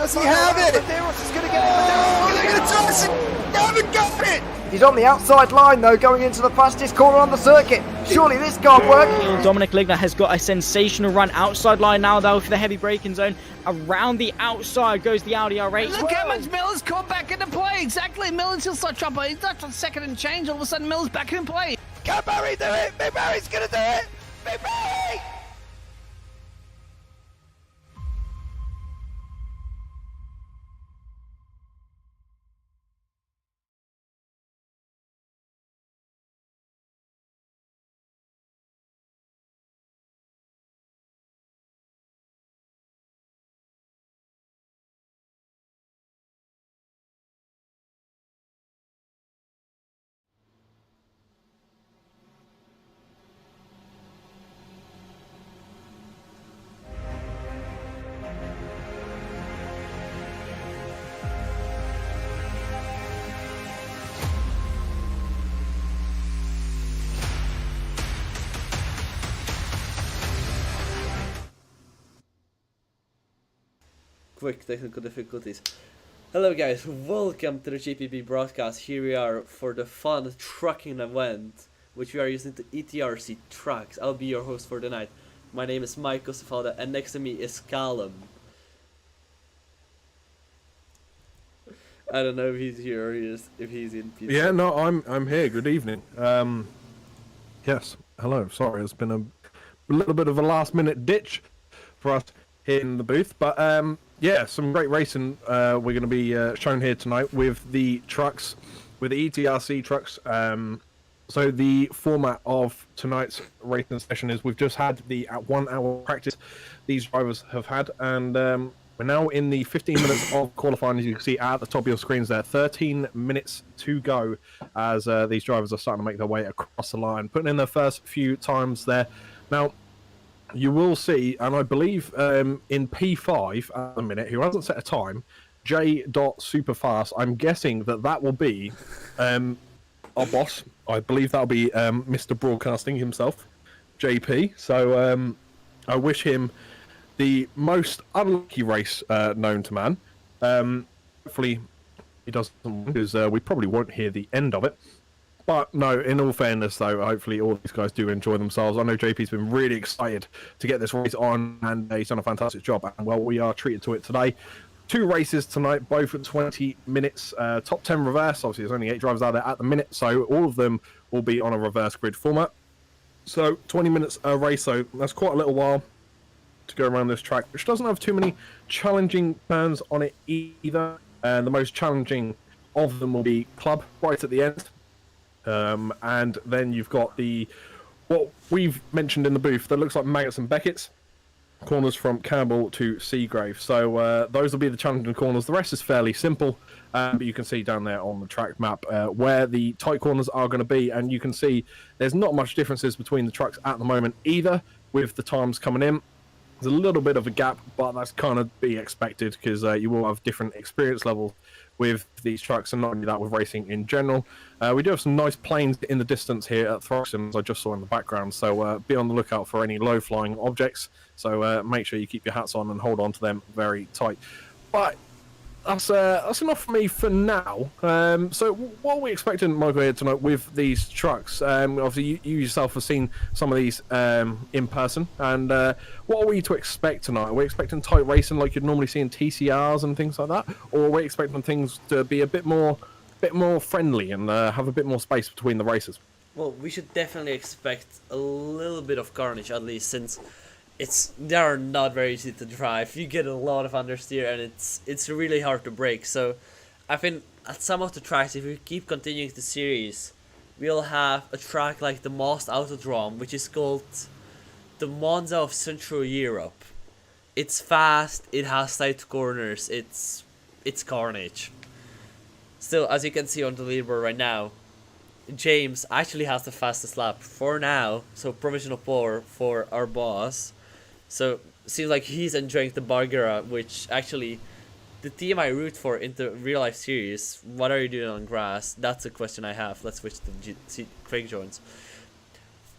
Does he have it? Medeiros is going to get it. They're going to toss it. They haven't got it. He's on the outside line though, going into the fastest corner on the circuit. Surely this can't work. Dominic Ligner has got a sensational run outside line now though for the heavy braking zone. Around the outside goes the Audi R8. Look how much Miller's caught back into play. Exactly, Miller's still start trouble. He's not on second and change. All of a sudden, Miller's back in play. Can Barry do it? Big Barry's going to do it. Big Barry! Quick technical difficulties. Hello guys, welcome to the JPB broadcast. Here we are for the fun trucking event, which we are using the ETRC trucks. I'll be your host for the night. My name is Michal Sifalda, and next to me is Callum. I don't know if he's here or if he's in pizza. Yeah, no, I'm here. Good evening. Yes, hello. Sorry, it's been a little bit of a last minute ditch for us here in the booth, but yeah, some great racing we're going to be shown here tonight with the trucks, with the ETRC trucks. So the format of tonight's racing session is we've just had the 1 hour practice these drivers have had, and we're now in the 15 minutes of qualifying. As you can see at the top of your screens there, 13 minutes to go as these drivers are starting to make their way across the line, putting in their first few times there. Now, you will see, and I believe in P5 at the minute, who hasn't set a time, J.Superfast, I'm guessing that will be our boss. I believe that'll be Mr. Broadcasting himself, JP. So I wish him the most unlucky race known to man. Hopefully he doesn't, because we probably won't hear the end of it. But no, in all fairness though, hopefully all these guys do enjoy themselves. I know JP's been really excited to get this race on, and he's done a fantastic job. And well, we are treated to it today. 2 races tonight, both at 20 minutes. Top 10 reverse. Obviously, there's only 8 drivers out there at the minute, so all of them will be on a reverse grid format. So 20 minutes a race, so that's quite a little while to go around this track, which doesn't have too many challenging turns on it either. And the most challenging of them will be Club right at the end. And then you've got what we've mentioned in the booth that looks like Maggots and Beckett's corners from Campbell to Seagrave. So those will be the challenging corners. The rest is fairly simple, but you can see down there on the track map where the tight corners are going to be, and you can see there's not much differences between the trucks at the moment either, with the times coming in. There's a little bit of a gap, but that's kind of be expected because you will have different experience levels with these trucks, and not only that, with racing in general. We do have some nice planes in the distance here at thruxton, as I just saw in the background, so be on the lookout for any low-flying objects. So make sure you keep your hats on and hold on to them very tight. But that's enough for me for now. So what are we expecting, Michael, here tonight with these trucks? Obviously, you yourself have seen some of these in person, and what are we to expect tonight? Are we expecting tight racing like you'd normally see in TCRs and things like that, or are we expecting things to be a bit more friendly and have a bit more space between the races? Well, we should definitely expect a little bit of carnage, at least, since they are not very easy to drive. You get a lot of understeer, and it's really hard to brake. So I think at some of the tracks, if we keep continuing the series, we'll have a track like the Most Autodrome, which is called the Monza of Central Europe. It's fast, it has tight corners, it's carnage. Still, as you can see on the leaderboard right now, James actually has the fastest lap for now, so provisional pole for our boss. So seems like he's enjoying the Bargera, which actually the team I root for in the real life series. What are you doing on grass? That's a question I have. Let's switch to Craig Jones.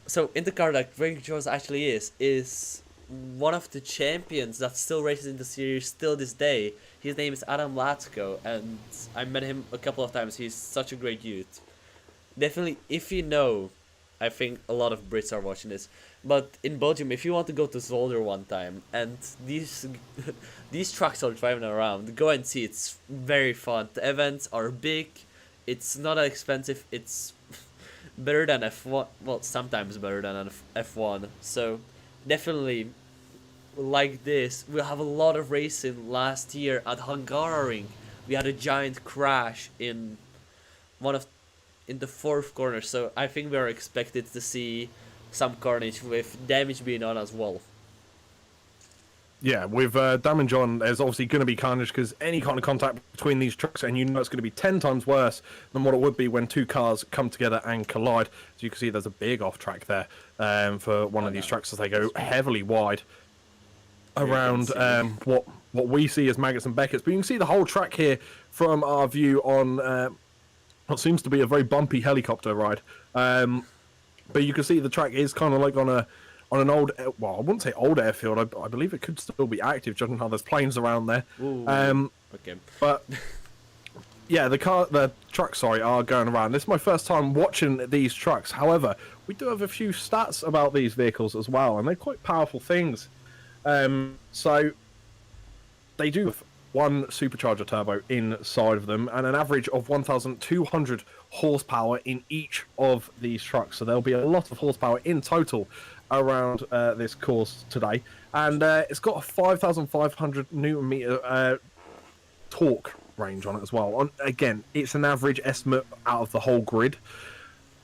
So in the car that Craig Jones actually is one of the champions that still races in the series still this day. His name is Adam Latko, and I met him a couple of times. He's such a great youth. Definitely, if you know, I think a lot of Brits are watching this, but in Belgium, if you want to go to Zolder one time, and these these trucks are driving around, go and see. It's very fun. The events are big. It's not that expensive. It's better than F1. Well, sometimes better than an F1. So definitely, like this, we have a lot of racing. Last year at Hungaroring, we had a giant crash in the fourth corner. So I think we are expected to see some carnage with damage being on as well. Yeah, with damage on, there's obviously going to be carnage because any kind of contact between these trucks, and you know it's going to be 10 times worse than what it would be when two cars come together and collide. So you can see there's a big off track there for one of these trucks as they go heavily wide around what we see as Maggots and Beckett's. But you can see the whole track here from our view on what seems to be a very bumpy helicopter ride. But you can see the track is kind of like on an old, well, I wouldn't say old airfield. I believe it could still be active, judging how there's planes around there. Okay. But yeah, the trucks, are going around. This is my first time watching these trucks. However, we do have a few stats about these vehicles as well, and they're quite powerful things. So they do have one supercharger turbo inside of them, and an average of 1,200 horsepower in each of these trucks. So there'll be a lot of horsepower in total around this course today, and it's got a 5,500 newton meter torque range on it as well. Again, it's an average estimate out of the whole grid,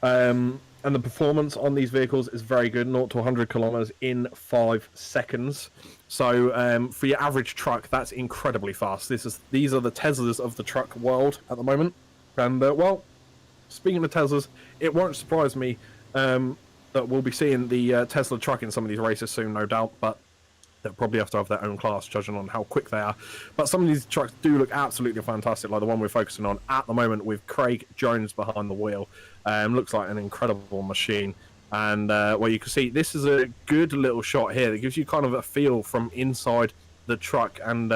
and the performance on these vehicles is very good, 0 to 100 kilometers in 5 seconds. So for your average truck, that's incredibly fast. These are the Teslas of the truck world at the moment, and well, speaking of Teslas, it won't surprise me that we'll be seeing the Tesla truck in some of these races soon, no doubt, but they'll probably have to have their own class, judging on how quick they are. But some of these trucks do look absolutely fantastic, like the one we're focusing on at the moment with Craig Jones behind the wheel. Looks like an incredible machine. And well, you can see this is a good little shot here that gives you kind of a feel from inside the truck. And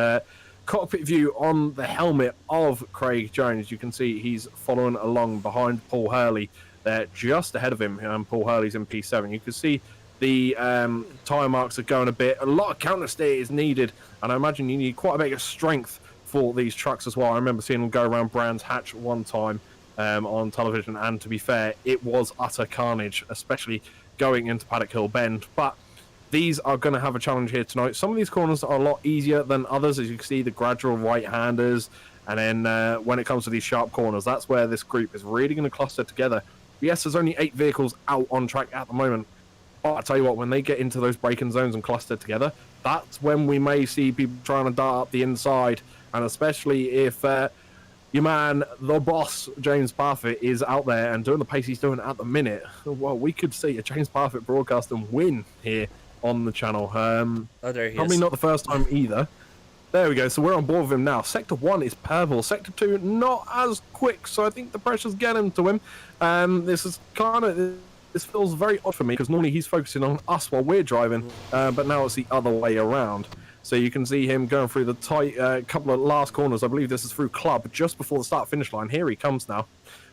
cockpit view on the helmet of Craig Jones, you can see he's following along behind Paul Hurley. They're just ahead of him, and Paul Hurley's in P7. You can see the tyre marks are going a bit. A lot of counter steer is needed, and I imagine you need quite a bit of strength for these trucks as well. I remember seeing them go around Brands Hatch one time on television, and to be fair, it was utter carnage, especially going into Paddock Hill Bend. But these are going to have a challenge here tonight. Some of these corners are a lot easier than others, as you can see, the gradual right-handers, and then when it comes to these sharp corners, that's where this group is really going to cluster together. Yes, there's only 8 vehicles out on track at the moment. But I tell you what, when they get into those braking zones and cluster together, that's when we may see people trying to dart up the inside. And especially if your man, the boss, James Parfitt, is out there and doing the pace he's doing at the minute, well, we could see a James Parfitt broadcast and win here on the channel. There he probably is. not the first time either. There we go, so we're on board with him now. Sector 1 is purple. Sector 2, not as quick, so I think the pressure's getting to him. This feels very odd for me, because normally he's focusing on us while we're driving, but now it's the other way around. So you can see him going through the tight couple of last corners. I believe this is through Club, just before the start-finish line. Here he comes now.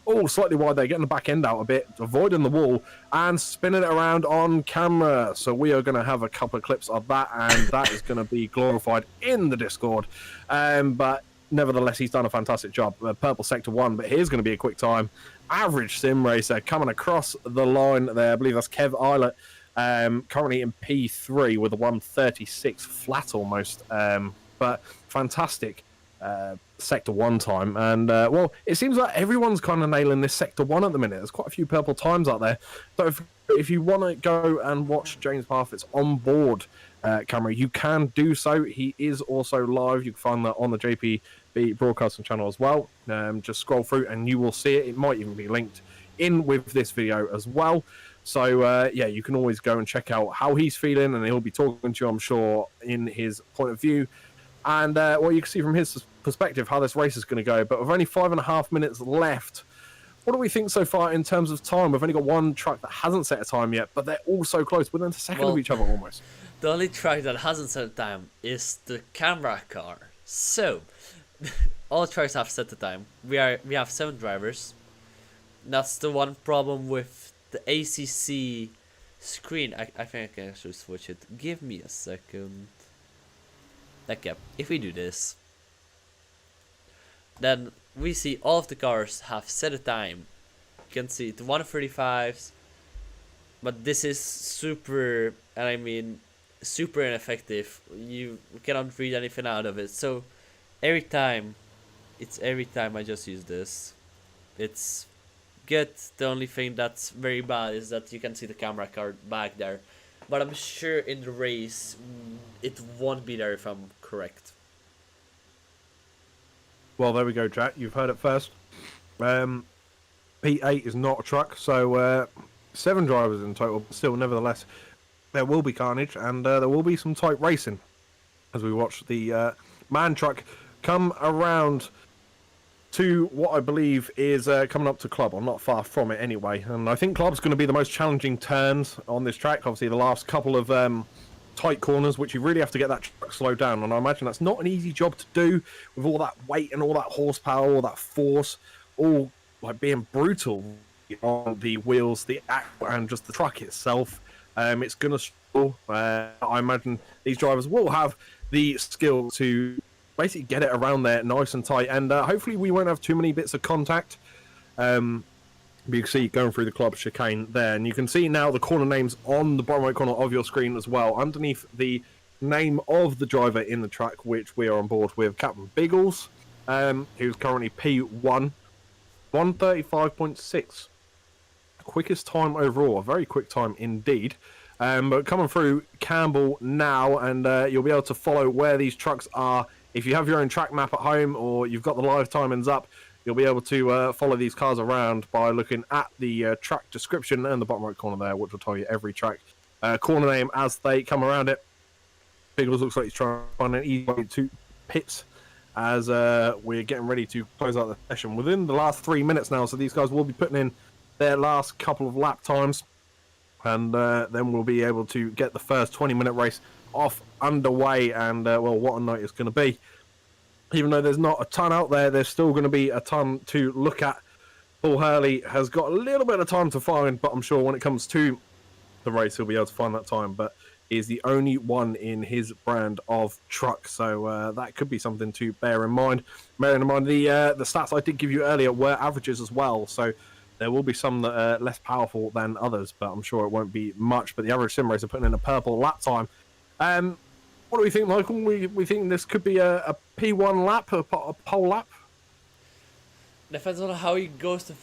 Oh, slightly wide there, getting the back end out a bit, avoiding the wall, and spinning it around on camera. So we are going to have a couple of clips of that, and that is going to be glorified in the Discord. But nevertheless, he's done a fantastic job. Purple Sector 1, but here's going to be a quick time. Average sim racer coming across the line there. I believe that's Kev Eilert, currently in P3 with a 136 flat almost. But fantastic Sector 1 time. And, well, it seems like everyone's kind of nailing this Sector 1 at the minute. There's quite a few purple times out there. So if you want to go and watch James Parfitt's on-board camera, you can do so. He is also live. You can find that on the JPB broadcasting channel as well. Just scroll through and you will see it. It might even be linked in with this video as well. So, yeah, you can always go and check out how he's feeling, and he'll be talking to you, I'm sure, in his point of view. And, well, you can see from his perspective how this race is going to go. But with only 5.5 minutes left, what do we think so far in terms of time? We've only got one truck that hasn't set a time yet, but they're all so close, within a second of each other almost. The only truck that hasn't set the time is the camera car. So, all trucks have set the time. We have 7 drivers. That's the one problem with the ACC screen. I think I can actually switch it. Give me a second. Okay, if we do this, then we see all of the cars have set a time. You can see the 135s, but this is super, and I mean super ineffective. You cannot read anything out of it. So every time I just use this. It's good. The only thing that's very bad is that you can see the camera card back there. But I'm sure in the race it won't be there if I'm correct. Well, there we go, Jack. You've heard it first. P8 is not a truck, so 7 drivers in total. But still, nevertheless, there will be carnage and there will be some tight racing as we watch the man truck come around to what I believe is coming up to Club. I'm not far from it anyway, and I think Club's going to be the most challenging turns on this track. Obviously, the last couple of tight corners, which you really have to get that truck slowed down, and I imagine that's not an easy job to do with all that weight and all that horsepower, all that force, all like being brutal on the wheels, the axle, and just the truck itself. It's going to struggle. I imagine these drivers will have the skill to basically get it around there nice and tight, and hopefully we won't have too many bits of contact. You can see going through the Club chicane there, and you can see now the corner names on the bottom right corner of your screen as well, underneath the name of the driver in the track, which we are on board with Captain Biggles, who's currently P1, 135.6. Quickest time overall, a very quick time indeed. But coming through Campbell now, and you'll be able to follow where these trucks are. If you have your own track map at home or you've got the live timings up, you'll be able to follow these cars around by looking at the track description in the bottom right corner there, which will tell you every track corner name as they come around it. Biggles looks like he's trying to find an easy way to pits as we're getting ready to close out the session within the last 3 minutes now. So these guys will be putting in their last couple of lap times, and then we'll be able to get the first 20-minute race off underway. And well, what a night it's going to be. Even though there's not a ton out there, there's still going to be a ton to look at. Paul Hurley has got a little bit of time to find, but I'm sure when it comes to the race, he'll be able to find that time. But he's the only one in his brand of truck, so that could be something to bear in mind. Bearing in mind the stats I did give you earlier were averages as well, so there will be some that are less powerful than others, but I'm sure it won't be much. But the average sim racer putting in a purple lap time. What do we think, Michael? We think this could be a P1 lap, a pole lap? Depends on how it goes to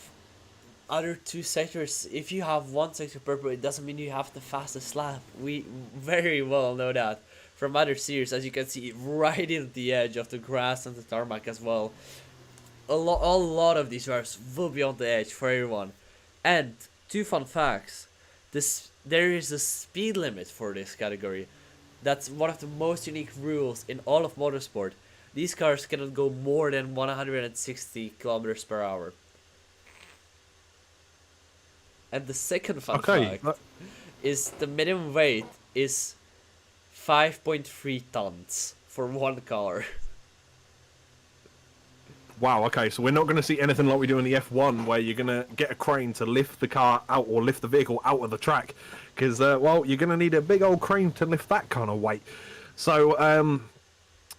other 2 sectors. If you have 1 sector purple, it doesn't mean you have the fastest lap. We very well know that from other series, as you can see, right in the edge of the grass and the tarmac as well. A lot of these drivers will be on the edge for everyone. And 2 fun facts. There is a speed limit for this category. That's one of the most unique rules in all of motorsport. These cars cannot go more than 160 kilometers per hour. And the second fun fact is the minimum weight is 5.3 tons for 1 car. Wow, okay, so we're not going to see anything like we do in the F1, where you're going to get a crane to lift the car out or lift the vehicle out of the track. Because, well, you're going to need a big old crane to lift that kind of weight. So,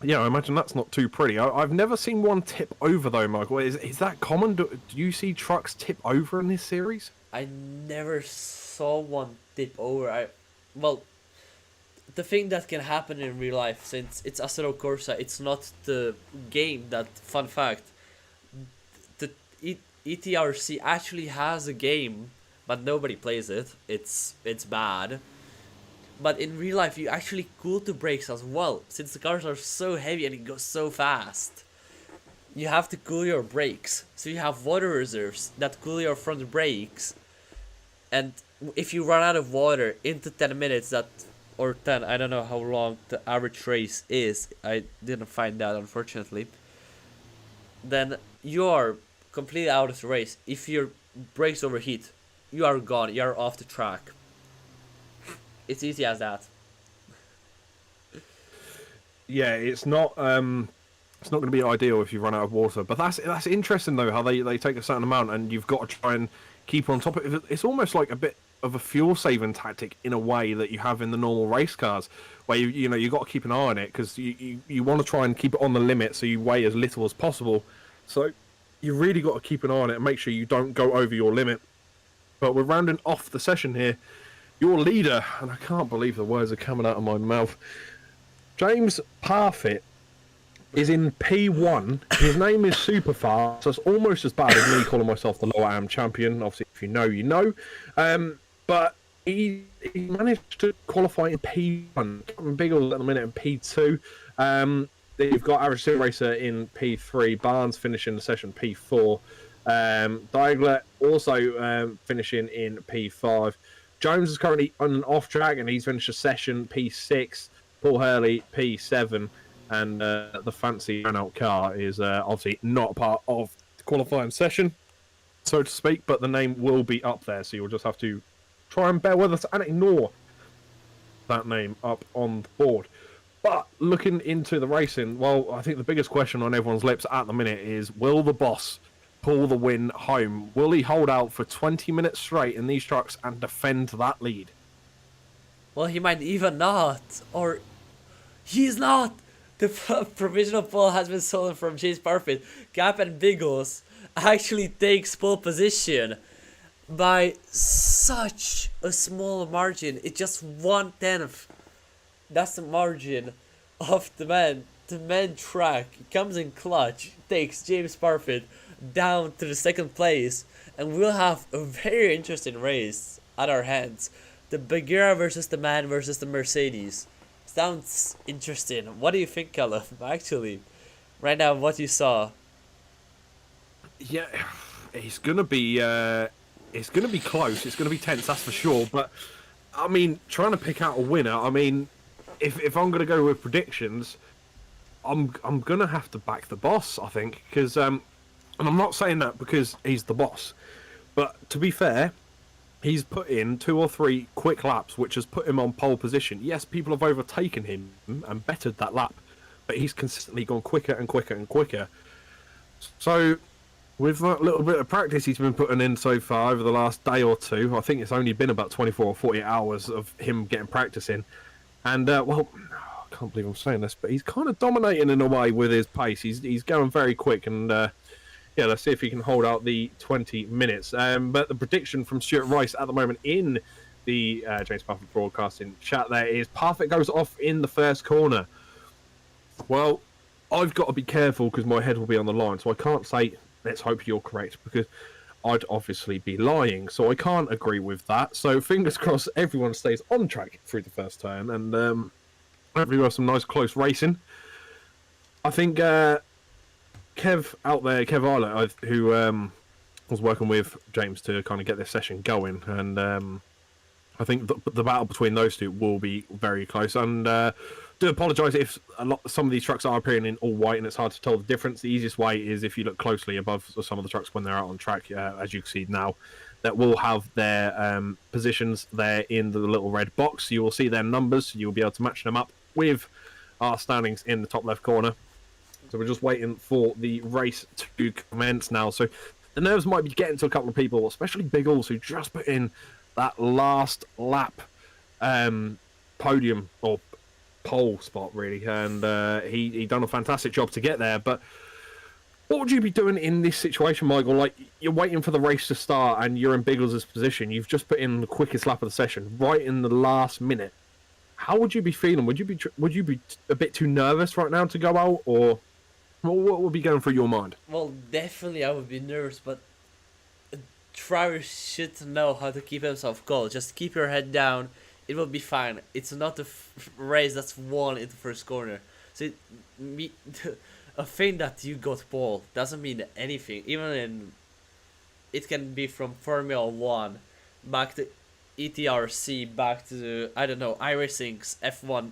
yeah, I imagine that's not too pretty. I've never seen one tip over, though, Michael. Is that common? Do you see trucks tip over in this series? I never saw one tip over. Well, the thing that can happen in real life, since it's Assetto Corsa, it's not the game. That fun fact, the ETRC actually has a game, but nobody plays it. It's bad. But in real life, you actually cool the brakes as well, since the cars are so heavy and it goes so fast. You have to cool your brakes, so you have water reserves that cool your front brakes. And if you run out of water into 10 minutes, or 10, I don't know how long the average race is, I didn't find that unfortunately, then you are completely out of the race. If your brakes overheat, you are gone, you are off the track. It's easy as that. yeah, it's not going to be ideal if you run out of water. But that's interesting though, how they take a certain amount and you've got to try and keep on top of it. It's almost like a bit of a fuel saving tactic in a way that you have in the normal race cars, where you got to keep an eye on it because you want to try and keep it on the limit so you weigh as little as possible. So you really got to keep an eye on it and make sure you don't go over your limit. But we're rounding off the session here. Your leader, and I can't believe the words are coming out of my mouth, James Parfit, is in P1. His name is super fast, so it's almost as bad as me calling myself the Lower Am champion. Obviously, if you know, you know. But he managed to qualify in P1. Biggles at the minute in P2. Then you've got Average Sim Racer in P3. Barnes finishing the session P4. Diagler also finishing in P5. Jones is currently on an off track and he's finished a session P6. Paul Hurley P7. And the fancy run-out car is obviously not part of the qualifying session, so to speak, but the name will be up there, so you'll just have to try and bear with us and ignore that name up on the board. But looking into the racing, well, I think the biggest question on everyone's lips at the minute is, will the boss pull the win home? Will he hold out for 20 minutes straight in these trucks and defend that lead? Well, he might even not, or he's not. The provisional pole has been stolen from James Parfit. Gap and Biggles actually takes pole position by such a small margin. It's just 1/10. That's the margin of the man. The man track comes in clutch, takes James Parfit down to the second place, and we'll have a very interesting race at our hands. The Bagheera versus the man versus the Mercedes. Sounds interesting. What do you think, Callum? Actually, right now, what you saw? Yeah, it's gonna be close. It's gonna be tense, that's for sure. But I mean, trying to pick out a winner. I mean, if I'm gonna go with predictions, I'm gonna have to back the boss. I think because and I'm not saying that because he's the boss, but to be fair, he's put in 2 or 3 quick laps, which has put him on pole position. Yes, people have overtaken him and bettered that lap, but he's consistently gone quicker and quicker and quicker. So, with that little bit of practice he's been putting in so far over the last day or two, I think it's only been about 24 or 48 hours of him getting practice in. And, well, I can't believe I'm saying this, but he's kind of dominating in a way with his pace. He's going very quick and... yeah, let's see if he can hold out the 20 minutes. But the prediction from Stuart Rice at the moment in the James Parfit broadcasting chat there is Parfit goes off in the first corner. Well, I've got to be careful because my head will be on the line, so I can't say, let's hope you're correct, because I'd obviously be lying, so I can't agree with that. So fingers crossed everyone stays on track through the first turn, and hopefully we'll have some nice close racing. I think... Kev out there, Kev Islet, who was working with James to kind of get this session going, and I think the battle between those two will be very close. And do apologise if some of these trucks are appearing in all white and it's hard to tell the difference. The easiest way is if you look closely above some of the trucks when they're out on track, as you can see now, that will have their positions there in the little red box. You will see their numbers, you'll be able to match them up with our standings in the top left corner. So we're just waiting for the race to commence now. So the nerves might be getting to a couple of people, especially Biggles, who just put in that last lap podium or pole spot, really. And he done a fantastic job to get there. But what would you be doing in this situation, Michael? Like, you're waiting for the race to start and you're in Biggles' position. You've just put in the quickest lap of the session right in the last minute. How would you be feeling? Would you be a bit too nervous right now to go out, or... what would be going through your mind? Well, definitely I would be nervous, but a driver should know how to keep himself cool. Just keep your head down. It will be fine. It's not a race that's won in the first corner. So a thing that you got pole doesn't mean anything. Even in... it can be from Formula 1 back to ETRC, back to, I don't know, iRacing's F1,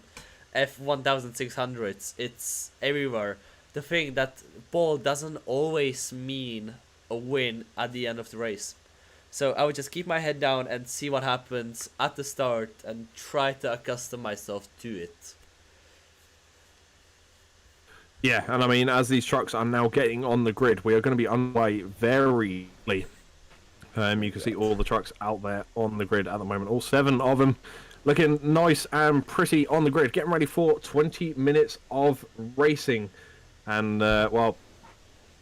F1600s. It's everywhere. The thing that pole doesn't always mean a win at the end of the race. So I would just keep my head down and see what happens at the start and try to accustom myself to it. Yeah, and I mean, as these trucks are now getting on the grid, we are going to be underway very late. You can see all the trucks out there on the grid at the moment. All 7 of them looking nice and pretty on the grid. Getting ready for 20 minutes of racing. And, well,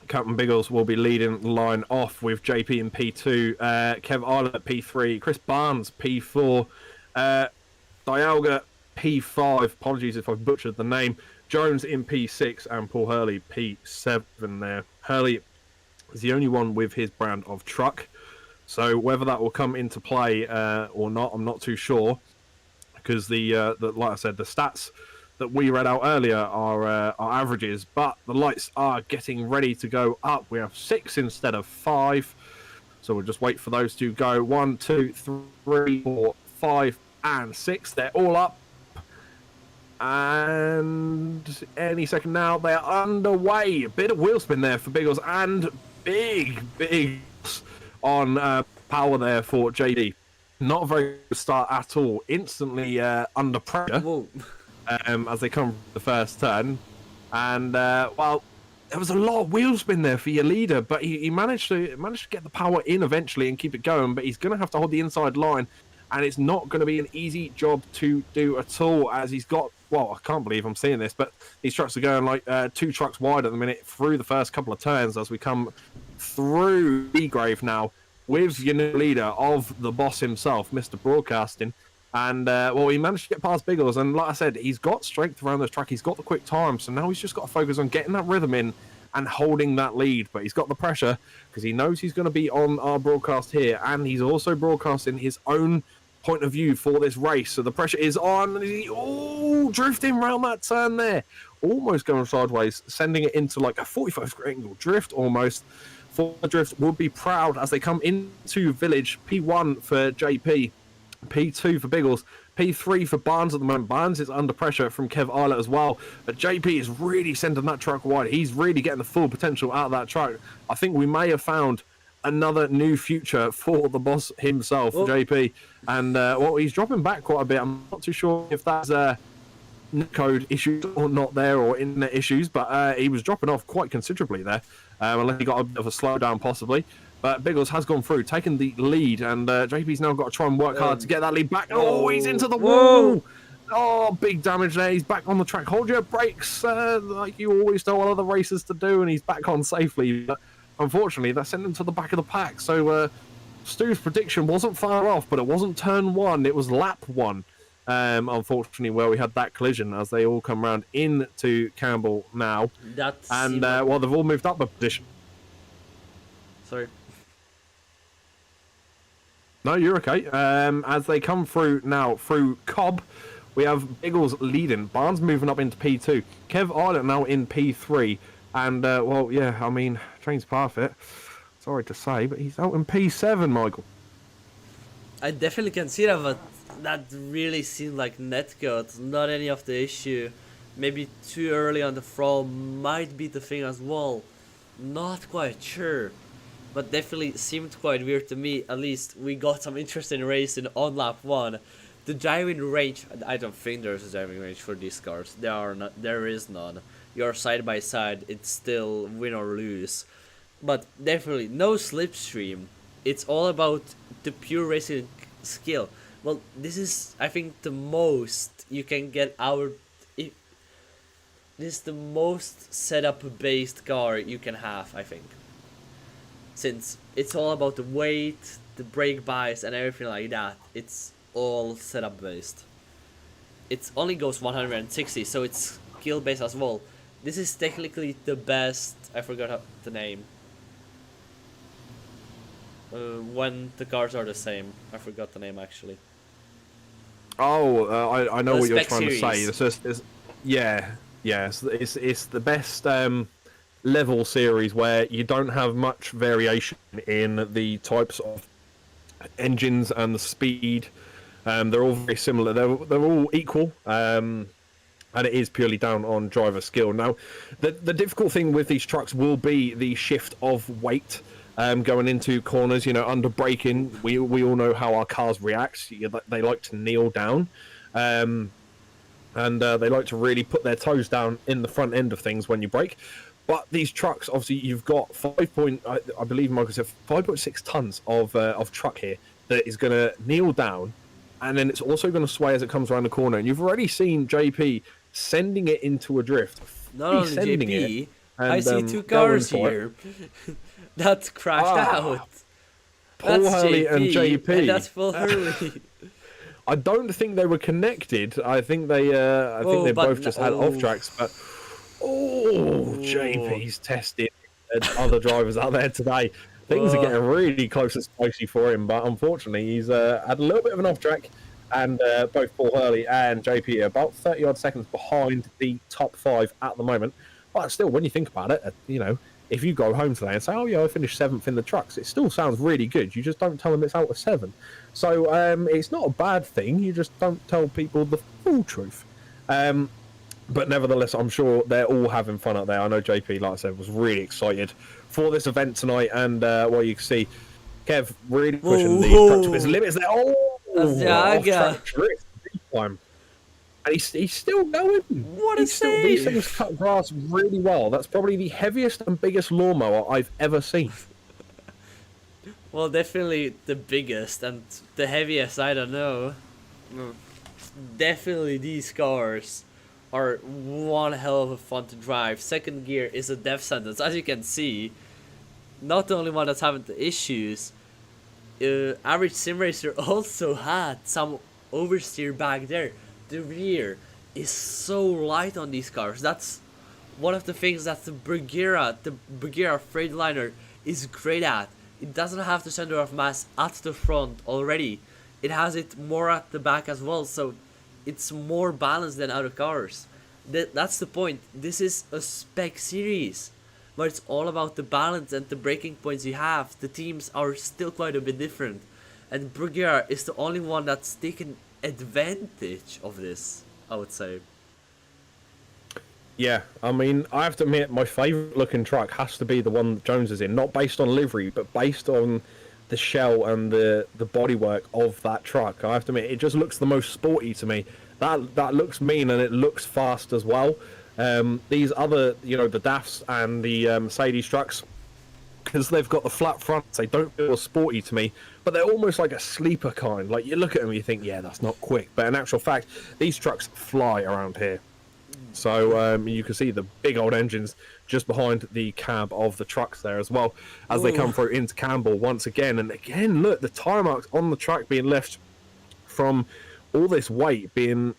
Captain Biggles will be leading the line off with JP in P2, Kev Island at P3, Chris Barnes P4, Dialga P5, apologies if I've butchered the name, Jones in P6, and Paul Hurley P7 there. Hurley is the only one with his brand of truck, so whether that will come into play or not, I'm not too sure, because like I said, the stats that we read out earlier are averages, but the lights are getting ready to go up. We have 6 instead of 5, so we'll just wait for those to go. 1, 2, 3, 4, 5, and 6. They're all up, and any second now they're underway. A bit of wheel spin there for Biggles, and big on power there for JD. Not a very good start at all. Instantly under pressure. Whoa. As they come from the first turn, and well, there was a lot of wheel spin there for your leader, but he managed to get the power in eventually and keep it going. But he's going to have to hold the inside line, and it's not going to be an easy job to do at all, as he's got. Well, I can't believe I'm seeing this, but these trucks are going like 2 trucks wide at the minute through the first couple of turns as we come through Begrave now with your new leader of the boss himself, Mr. Broadcasting. And, well, he managed to get past Biggles, and like I said, he's got strength around this track, he's got the quick time, so now he's just got to focus on getting that rhythm in and holding that lead. But he's got the pressure, because he knows he's going to be on our broadcast here, and he's also broadcasting his own point of view for this race, so the pressure is on, and he's drifting around that turn there, almost going sideways, sending it into like a 45-degree angle drift almost. For the drift would be proud as they come into Village. P1 for JP, P2 for Biggles, P3 for Barnes at the moment. Barnes is under pressure from Kev Islet as well, but JP is really sending that truck wide. He's really getting the full potential out of that truck. I think we may have found another new future for the boss himself, JP, and well, he's dropping back quite a bit. I'm not too sure if that's netcode issues or not there, or internet issues, but he was dropping off quite considerably there, unless he got a bit of a slowdown possibly. But Biggles has gone through, taking the lead, and JP's now got to try and work hard to get that lead back. Oh, he's into the wall! Oh, big damage there. He's back on the track. Hold your brakes, like you always tell other racers to do, and he's back on safely. But unfortunately, that sent him to the back of the pack. So Stu's prediction wasn't far off, but it wasn't turn 1, it was lap 1. Unfortunately, where we had that collision as they all come round into Campbell now. And well, they've all moved up a position. Sorry. No, you're okay. As they come through now through Cobb, we have Biggles leading. Barnes moving up into P2. Kev Islet now in P3. And, well, yeah, I mean, Train's perfect. Sorry to say, but he's out in P7, Michael. I definitely can see that, but that really seemed like netcode, not any of the issue. Maybe too early on the throw might be the thing as well. Not quite sure. But definitely seemed quite weird to me. At least we got some interesting racing on lap 1. The driving range, I don't think there's a driving range for these cars. There is none. You're side by side, it's still win or lose. But definitely no slipstream. It's all about the pure racing skill. Well, this is, I think, the most you can get out. This is the most setup based car you can have, I think. Since it's all about the weight, the brake bias, and everything like that. It's all setup based. It only goes 160, so it's skill based as well. This is technically the best. I forgot the name. When the cars are the same, I forgot the name actually. Oh, I know The what you're spec trying series. to say. It's the best level series where you don't have much variation in the types of engines and the speed. They're all very similar. They're all equal. And it is purely down on driver skill. Now, the difficult thing with these trucks will be the shift of weight going into corners. You know, under braking, we all know how our cars react. They like to kneel down. And and they like to really put their toes down in the front end of things when you brake. But these trucks, obviously, you've got I believe Michael said 5.6 tons of truck here that is going to kneel down, and then it's also going to sway as it comes around the corner. And you've already seen JP sending it into a drift. Not only JP, I see two cars here that crashed out. Paul That's Hurley JP, and JP. And that's Paul Hurley. I don't think they were connected. I think they both just had off tracks. But JP's testing other drivers out there today. Things are getting really close and spicy for him, but unfortunately he's had a little bit of an off track, and both Paul Hurley and JP are about 30 odd seconds behind the top 5 at the moment. But still, when you think about it, if you go home today and say, oh yeah, I finished 7th in the trucks, it still sounds really good. You just don't tell them it's out of 7. So it's not a bad thing. You just don't tell people the full truth. But nevertheless, I'm sure they're all having fun out there. I know JP, like I said, was really excited for this event tonight. And you can see Kev really pushing the truck to his limits there. Off-track drift, big time. And he's still going. What a save! These things cut grass really well. That's probably the heaviest and biggest lawnmower I've ever seen. Well, definitely the biggest, and the heaviest, I don't know. Definitely these cars are one hell of a fun to drive. Second gear is a death sentence, as you can see. Not the only one that's having the issues. Average Sim Racer also had some oversteer back there. The rear is so light on these cars. That's one of the things that the Bruguera Freightliner is great at. It doesn't have the center of mass at the front already. It has it more at the back as well, so it's more balanced than other cars. That's the point. This is a spec series, but it's all about the balance and the braking points you have. The teams are still quite a bit different, and Bruguera is the only one that's taken advantage of this, I would say. Yeah, I mean, I have to admit, my favourite looking truck has to be the one that Jones is in. Not based on livery, but based on the shell and the bodywork of that truck. I have to admit, it just looks the most sporty to me. That looks mean, and it looks fast as well. These other, the DAFs and the Mercedes trucks, because they've got the flat fronts, they don't feel sporty to me, but they're almost like a sleeper kind. Like, you look at them and you think, yeah, that's not quick. But in actual fact, these trucks fly around here. So you can see the big old engines just behind the cab of the trucks there as well, as they come through into Campbell once again. And again, look, the tyre marks on the track being left from all this weight being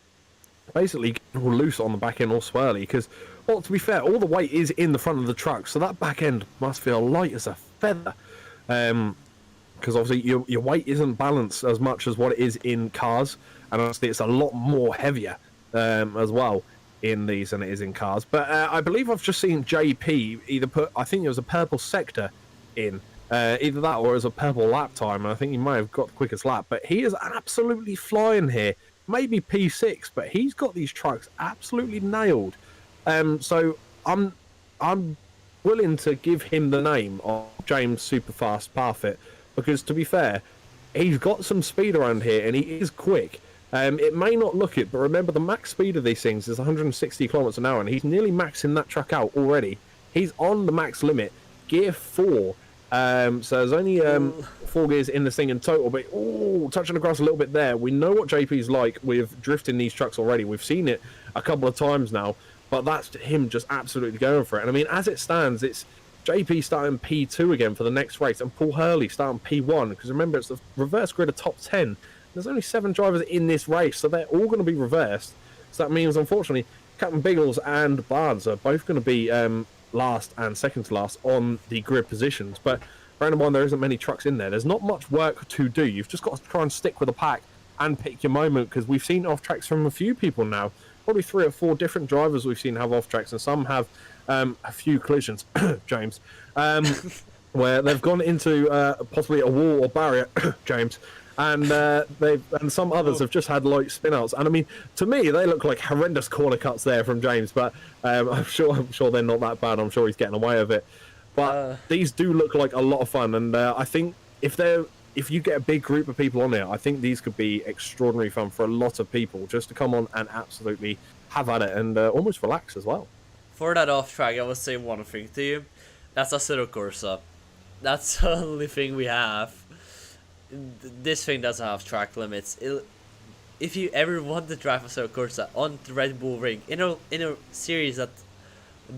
basically all loose on the back end, all swirly. Because, well, to be fair, all the weight is in the front of the truck, so that back end must feel light as a feather. Because obviously your weight isn't balanced as much as what it is in cars, and honestly it's a lot more heavier as well in these than it is in cars. But I believe I've just seen JP either put, I think it was a purple sector in, either that or it was a purple lap time, and I think he might have got the quickest lap. But he is absolutely flying here. Maybe P6, but he's got these trucks absolutely nailed. So I'm willing to give him the name of James Superfast Parfit, because to be fair, he's got some speed around here and he is quick. It may not look it, but remember the max speed of these things is 160 kilometers an hour, and he's nearly maxing that truck out already. He's on the max limit, gear 4. So there's only 4 gears in this thing in total, but touching the grass a little bit there. We know what JP's like with drifting these trucks already. We've seen it a couple of times now, but that's him just absolutely going for it. And I mean, as it stands, it's JP starting P2 again for the next race, and Paul Hurley starting P1, because remember, it's the reverse grid of top 10. There's only 7 drivers in this race, so they're all going to be reversed. So that means, unfortunately, Captain Biggles and Barnes are both going to be last and second to last on the grid positions. But bearing in mind, there isn't many trucks in there. There's not much work to do. You've just got to try and stick with the pack and pick your moment, because we've seen off tracks from a few people now. Probably 3 or 4 different drivers we've seen have off tracks, and some have a few collisions, James, where they've gone into possibly a wall or barrier, James. And some others have just had light spin outs, and I mean, to me, they look like horrendous corner cuts there from James. But I'm sure they're not that bad. I'm sure he's getting away with it. But these do look like a lot of fun, and I think if you get a big group of people on there, I think these could be extraordinary fun for a lot of people just to come on and absolutely have at it and almost relax as well. For that off track, I will say one thing to you. That's a pseudo Corsa. That's the only thing we have. This thing doesn't have track limits. If you ever want to drive a pseudo Corsa on the Red Bull ring in a series that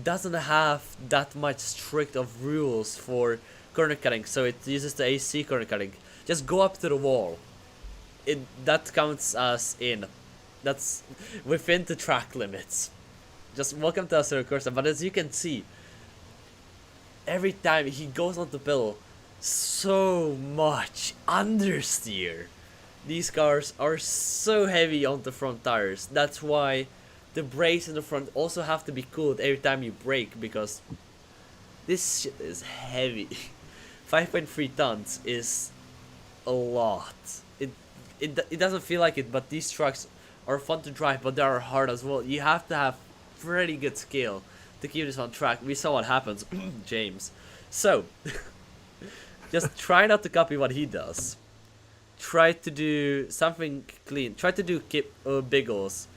doesn't have that much strict of rules for corner cutting, so it uses the AC corner cutting, just go up to the wall. That counts as in. That's within the track limits. Just welcome to a pseudo Corsa. But as you can see, every time he goes on the pedal, so much understeer. These cars are so heavy on the front tires. That's why the brakes in the front also have to be cooled every time you brake, because this shit is heavy. 5.3 tons is a lot. It doesn't feel like it, but these trucks are fun to drive, but they are hard as well. You have to have pretty good skill to keep this on track. We saw what happens, James. So, just try not to copy what he does. Try to do something clean. Try to do biggles.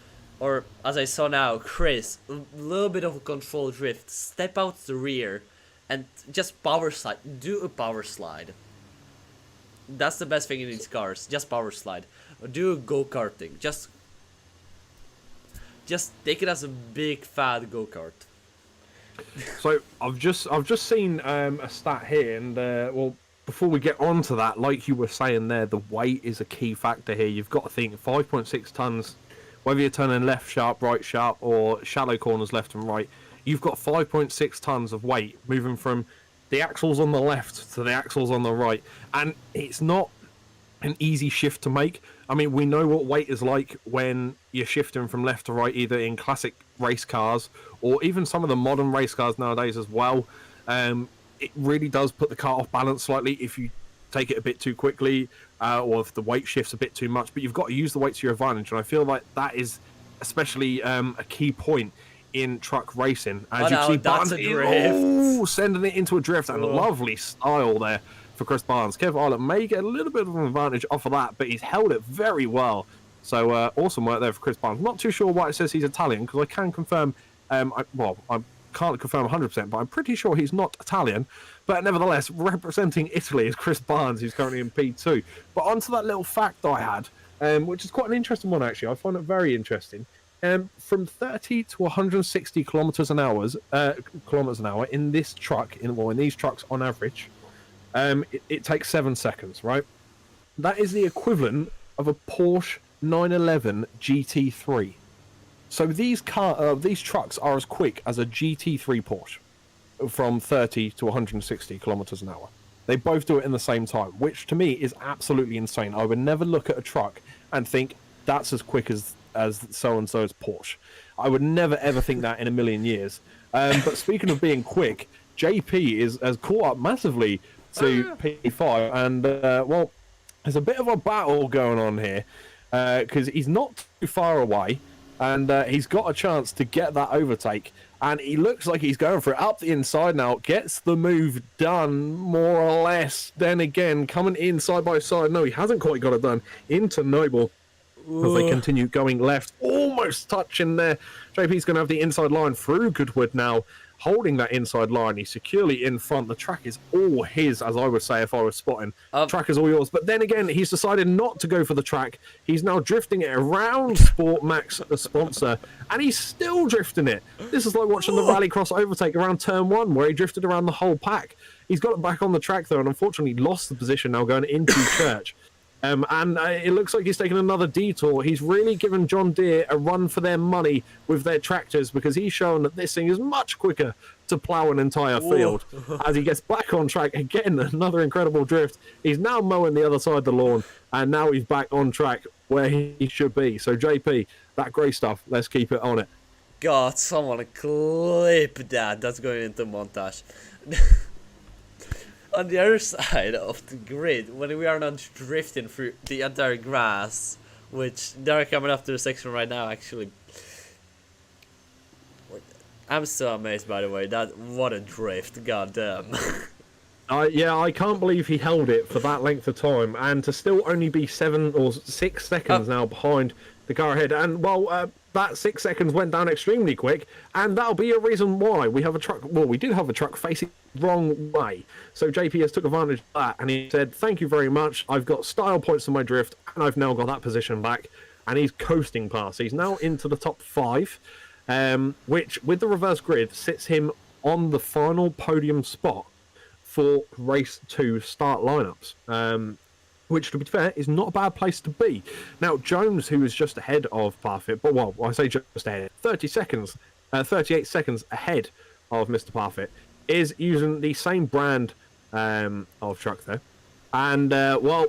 Or, as I saw now, Chris, a little bit of a control drift. Step out the rear and just power slide. Do a power slide. That's the best thing in these cars. Just power slide. Or do a go-karting. Just take it as a big fat go-kart. So I've just seen a stat here, and well, before we get on to that, like you were saying there, the weight is a key factor here. You've got to think 5.6 tons, whether you're turning left sharp, right sharp, or shallow corners left and right, you've got 5.6 tons of weight moving from the axles on the left to the axles on the right, and it's not an easy shift to make. I mean, we know what weight is like when you're shifting from left to right, either in classic race cars or even some of the modern race cars nowadays as well. It really does put the car off balance slightly if you take it a bit too quickly, or if the weight shifts a bit too much, but you've got to use the weight to your advantage, and I feel like that is especially a key point in truck racing. As you see Barnes sending it into a drift, and a lovely style there for Chris Barnes. Kev Islet may get a little bit of an advantage off of that, but he's held it very well. So awesome work there for Chris Barnes. Not too sure why it says he's Italian, because I can confirm, I can't confirm 100%, but I'm pretty sure he's not Italian. But nevertheless, representing Italy is Chris Barnes, who's currently in P2. But onto that little fact I had, which is quite an interesting one actually. I find it very interesting. From 30 to 160 kilometers an hour in this truck, in these trucks on average, it takes 7 seconds, right? That is the equivalent of a Porsche 911 GT3. So these trucks are as quick as a GT3 Porsche from 30 to 160 kilometers an hour. They both do it in the same time, which to me is absolutely insane. I would never look at a truck and think that's as quick as so-and-so's Porsche. I would never ever think that in a million years. But speaking of being quick, JP has caught up massively to P5, and well, there's a bit of a battle going on here, because he's not too far away, and he's got a chance to get that overtake, and he looks like he's going for it up the inside now, gets the move done more or less. Then again, coming in side by side, no, he hasn't quite got it done, into Noble as they continue going left, almost touching there. JP's going to have the inside line through Goodwood now, holding that inside line. He's securely in front. The track is all his, as I would say if I was spotting. Track is all yours. But then again, he's decided not to go for the track. He's now drifting it around Sport Max, the sponsor, and he's still drifting it. This is like watching the Rallycross overtake around turn 1, where he drifted around the whole pack. He's got it back on the track, though, and unfortunately lost the position now going into Church. And it looks like he's taken another detour. He's really given John Deere a run for their money with their tractors, because he's shown that this thing is much quicker to plough an entire field. As he gets back on track, again, another incredible drift. He's now mowing the other side of the lawn, and now he's back on track where he should be. So JP, that grey stuff, let's keep it on it. God, someone clip that. That's going into montage. On the other side of the grid, when we are not drifting through the entire grass, which they're coming up to the section right now, actually. I'm so amazed, by the way. What a drift, goddamn. Yeah, I can't believe he held it for that length of time, and to still only be 7 or 6 seconds now behind the car ahead. And, well, that 6 seconds went down extremely quick, and that'll be a reason why we have a truck. Well, we did have a truck facing the wrong way. So JP has took advantage of that, and he said, thank you very much. I've got style points in my drift, and I've now got that position back. And he's coasting past. He's now into the top 5, which, with the reverse grid, sits him on the final podium spot for race 2 start lineups. Which, to be fair, is not a bad place to be. Now, Jones, who is just ahead of Parfit, but, well, I say just ahead, 38 seconds ahead of Mr. Parfit, is using the same brand of truck there. And, well,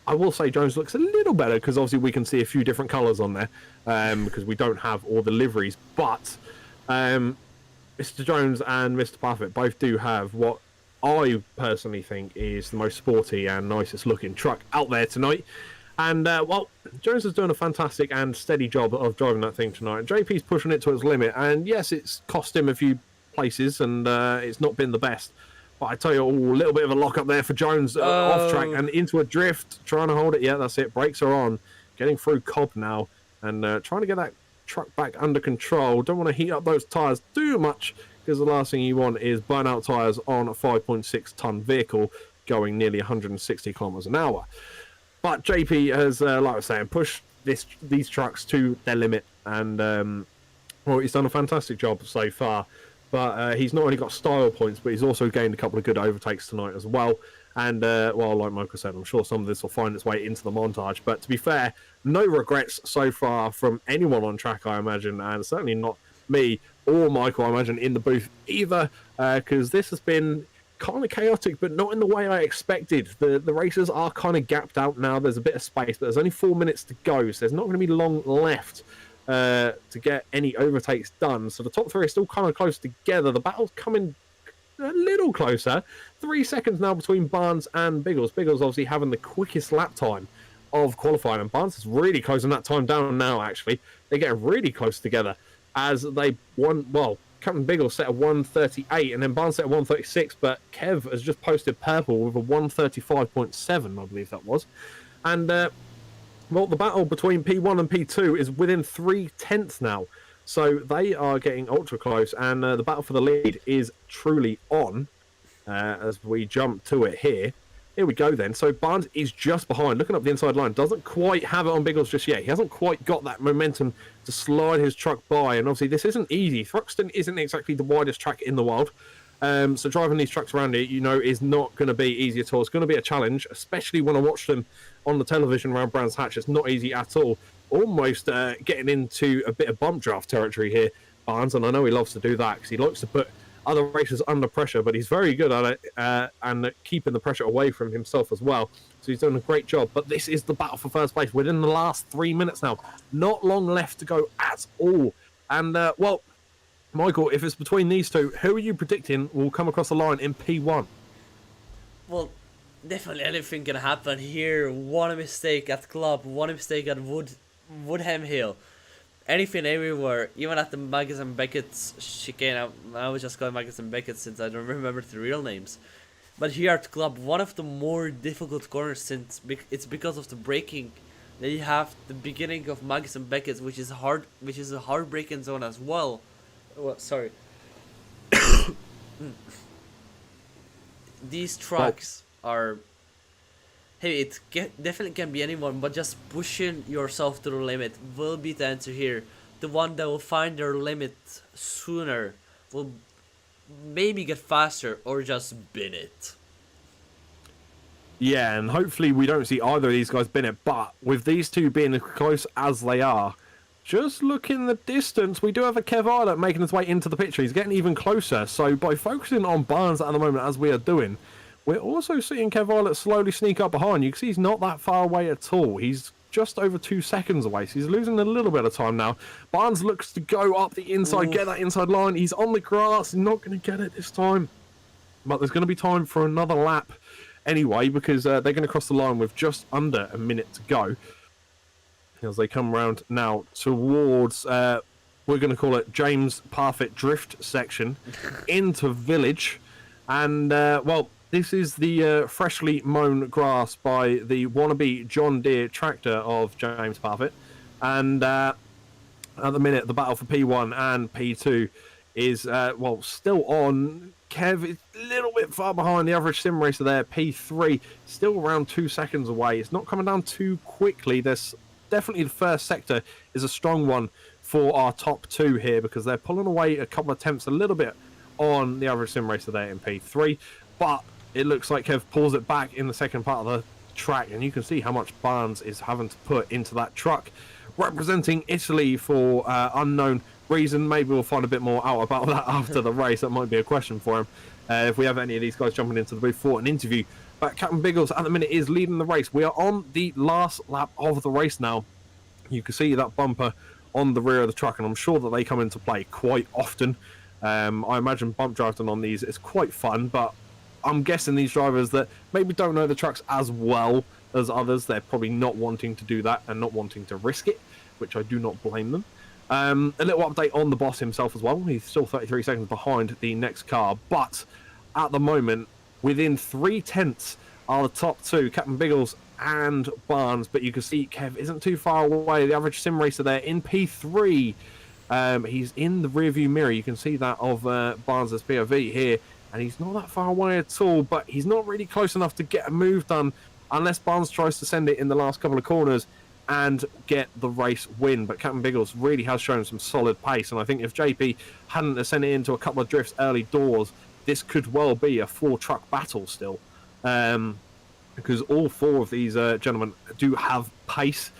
I will say Jones looks a little better, because obviously we can see a few different colours on there, because we don't have all the liveries. But Mr. Jones and Mr. Parfit both do have what I personally think is the most sporty and nicest looking truck out there tonight. And, well, Jones is doing a fantastic and steady job of driving that thing tonight. JP's pushing it to its limit, and yes, it's cost him a few places, and it's not been the best. But I tell you, a little bit of a lock up there for Jones off track and into a drift, trying to hold it. Yeah, that's it. Brakes are on. Getting through Cobb now, and trying to get that truck back under control. Don't want to heat up those tyres too much, because the last thing you want is burnout tyres on a 5.6 ton vehicle going nearly 160 kilometers an hour. But JP has, like I was saying, pushed these trucks to their limit, and well, he's done a fantastic job so far. But he's not only got style points, but he's also gained a couple of good overtakes tonight as well. And, well, like Michael said, I'm sure some of this will find its way into the montage. But to be fair, no regrets so far from anyone on track, I imagine, and certainly not me or Michael, I imagine, in the booth either, because this has been kind of chaotic, but not in the way I expected. The races are kind of gapped out now. There's a bit of space, but there's only 4 minutes to go, so there's not going to be long left to get any overtakes done. So the top 3 are still kind of close together. The battle's coming a little closer. 3 seconds now between Barnes and Biggles. Biggles obviously having the quickest lap time of qualifying, and Barnes is really closing that time down now, actually. They're getting really close together as they won. Well, Captain Biggles set a 1:38, and then Barnes set a 1:36, but Kev has just posted purple with a 1:35.7, I believe that was. And, well, the battle between P1 and P2 is within 3/10 now. So they are getting ultra close, and the battle for the lead is truly on as we jump to it here. Here we go then. So Barnes is just behind, looking up the inside line. Doesn't quite have it on Biggles just yet. He hasn't quite got that momentum to slide his truck by. And obviously this isn't easy. Thruxton isn't exactly the widest track in the world. So driving these trucks around it, you know, is not going to be easy at all. It's going to be a challenge, especially when I watch them on the television around Brands Hatch. It's not easy at all. Almost getting into a bit of bump draft territory here, Barnes. And I know he loves to do that because he likes to put other racers under pressure, but he's very good at it and keeping the pressure away from himself as well. So he's doing a great job. But this is the battle for first place within the last 3 minutes now. Not long left to go at all. And, well, Michael, if it's between these two, who are you predicting will come across the line in P1? Well, definitely anything can happen here. One mistake at Club, one mistake at Woodham Hill. Anything everywhere, even at the Maggis and Beckett's chicane. I was just calling Maggis and Beckett since I don't remember the real names. But here at Club, one of the more difficult corners since it's because of the braking. Then you have the beginning of Maggis and Beckett's, which is a hard braking zone as well. Well, sorry. These trucks are. Hey, it definitely can be anyone, but just pushing yourself to the limit will be the answer here. The one that will find their limit sooner will maybe get faster or just bin it. Yeah, and hopefully we don't see either of these guys bin it, but with these two being as close as they are, just look in the distance, we do have a Kev Islet making his way into the picture. He's getting even closer, so by focusing on Barnes at the moment, as we are doing, we're also seeing Kev Islet slowly sneak up behind. You can see he's not that far away at all. He's just over 2 seconds away, so he's losing a little bit of time now. Barnes looks to go up the inside, get that inside line. He's on the grass, not going to get it this time. But there's going to be time for another lap anyway, because they're going to cross the line with just under a minute to go. As they come around now towards, we're going to call it James Parfit Drift section, into Village. And, well, this is the freshly mown grass by the wannabe John Deere tractor of James Parfit. And at the minute, the battle for P1 and P2 is, well, still on. Kev is a little bit far behind the average sim racer there. P3 still around 2 seconds away. It's not coming down too quickly. There's definitely the first sector is a strong one for our top two here because they're pulling away a couple of attempts a little bit on the average sim racer there in P3. But it looks like Kev pulls it back in the second part of the track, and you can see how much Barnes is having to put into that truck. Representing Italy for unknown reason. Maybe we'll find a bit more out about that after the race. That might be a question for him if we have any of these guys jumping into the booth for an interview. But Captain Biggles at the minute is leading the race. We are on the last lap of the race now. You can see that bumper on the rear of the truck, and I'm sure that they come into play quite often. I imagine bump driving on these is quite fun, but I'm guessing these drivers that maybe don't know the trucks as well as others, they're probably not wanting to do that and not wanting to risk it, which I do not blame them. A little update on the boss himself as well. He's still 33 seconds behind the next car, but at the moment, within 3/10 are the top two, Captain Biggles and Barnes, but you can see Kev isn't too far away. The average sim racer there in P3. He's in the rearview mirror. You can see that of Barnes' POV here, and he's not that far away at all, but he's not really close enough to get a move done unless Barnes tries to send it in the last couple of corners and get the race win. But Captain Biggles really has shown some solid pace, and I think if JP hadn't sent it into a couple of drifts early doors, this could well be a 4-truck battle still. Because all 4 of these gentlemen do have pace,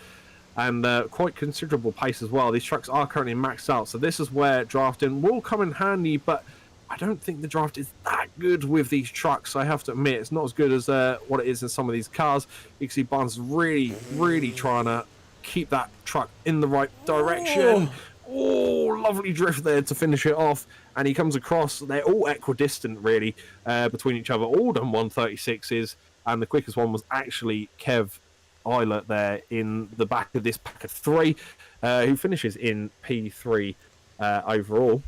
and quite considerable pace as well. These trucks are currently maxed out, so this is where drafting will come in handy, but I don't think the draft is that good with these trucks. I have to admit, it's not as good as what it is in some of these cars. You can see Barnes is really trying to keep that truck in the right direction. Oh, lovely drift there to finish it off. And he comes across, they're all equidistant really between each other. All done 136s, and the quickest one was actually Kev Eilert there in the back of this pack of 3, who finishes in P3 overall.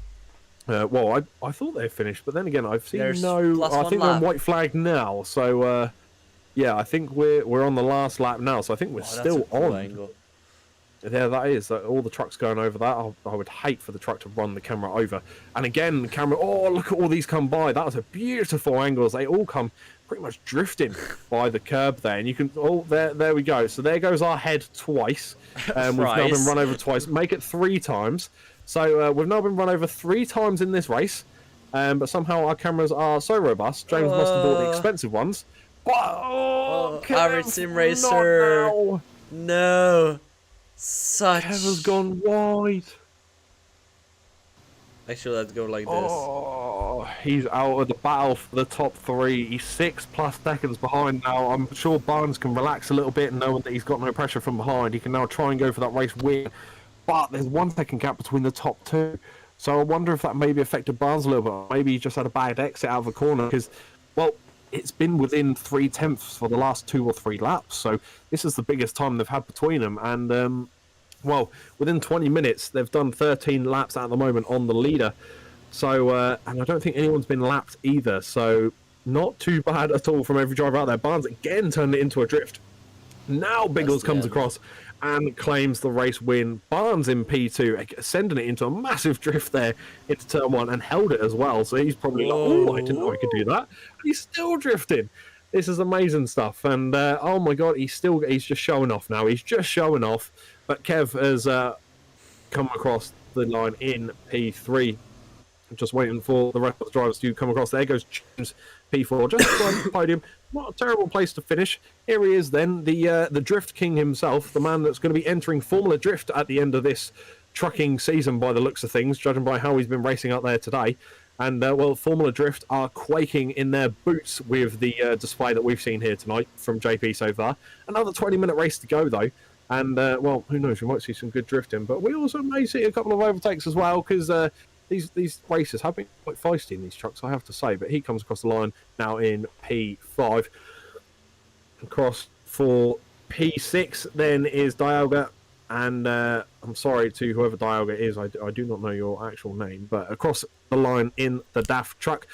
Well, I thought they finished, but then again, I've seen I think they're on white flag now. So, yeah, I think we're on the last lap now. So I think we're still on. Angle. Yeah, that is. All the trucks going over that. I would hate for the truck to run the camera over. And again, the camera. Oh, look at all these come by. That was a beautiful angle. They all come pretty much drifting by the curb there, and you can. Oh, there we go. So there goes our head twice. We've now been run over twice. Make it 3 times. So we've now been run over 3 times in this race, but somehow our cameras are so robust. James must have bought the expensive ones. Average sim racer. No. Kev has gone wide. Actually, let's go like this. Oh, he's out of the battle for the top 3. He's 6+ seconds behind now. I'm sure Barnes can relax a little bit and know that he's got no pressure from behind. He can now try and go for that race win. But there's 1 second gap between the top 2. So I wonder if that maybe affected Barnes a little bit. Maybe he just had a bad exit out of the corner because, well, it's been within 3/10 for the last 2 or 3 laps. So this is the biggest time they've had between them. And, well, within 20 minutes, they've done 13 laps at the moment on the leader. So, and I don't think anyone's been lapped either. So not too bad at all from every driver out there. Barnes again turned it into a drift. Now Biggles comes across and claims the race win. Barnes in P2, sending it into a massive drift there into turn 1 and held it as well. So he's probably like, oh, I didn't know I could do that. He's still drifting. This is amazing stuff. And oh my God, he's just showing off now. He's just showing off. But Kev has come across the line in P3. Just waiting for the rest of the drivers to come across. There goes James, P4, just behind the podium. Not a terrible place to finish. Here he is then, the Drift King himself, the man that's going to be entering Formula Drift at the end of this trucking season by the looks of things, judging by how he's been racing out there today. And, well, Formula Drift are quaking in their boots with the display that we've seen here tonight from JP so far. Another 20-minute race to go, though. And, well, who knows, we might see some good drifting. But we also may see a couple of overtakes as well, because these races have been quite feisty in these trucks, I have to say. But he comes across the line now in P5. Across for P6 then is Dialga. And I'm sorry to whoever Dialga is, I do not know your actual name. But across the line in the DAF truck,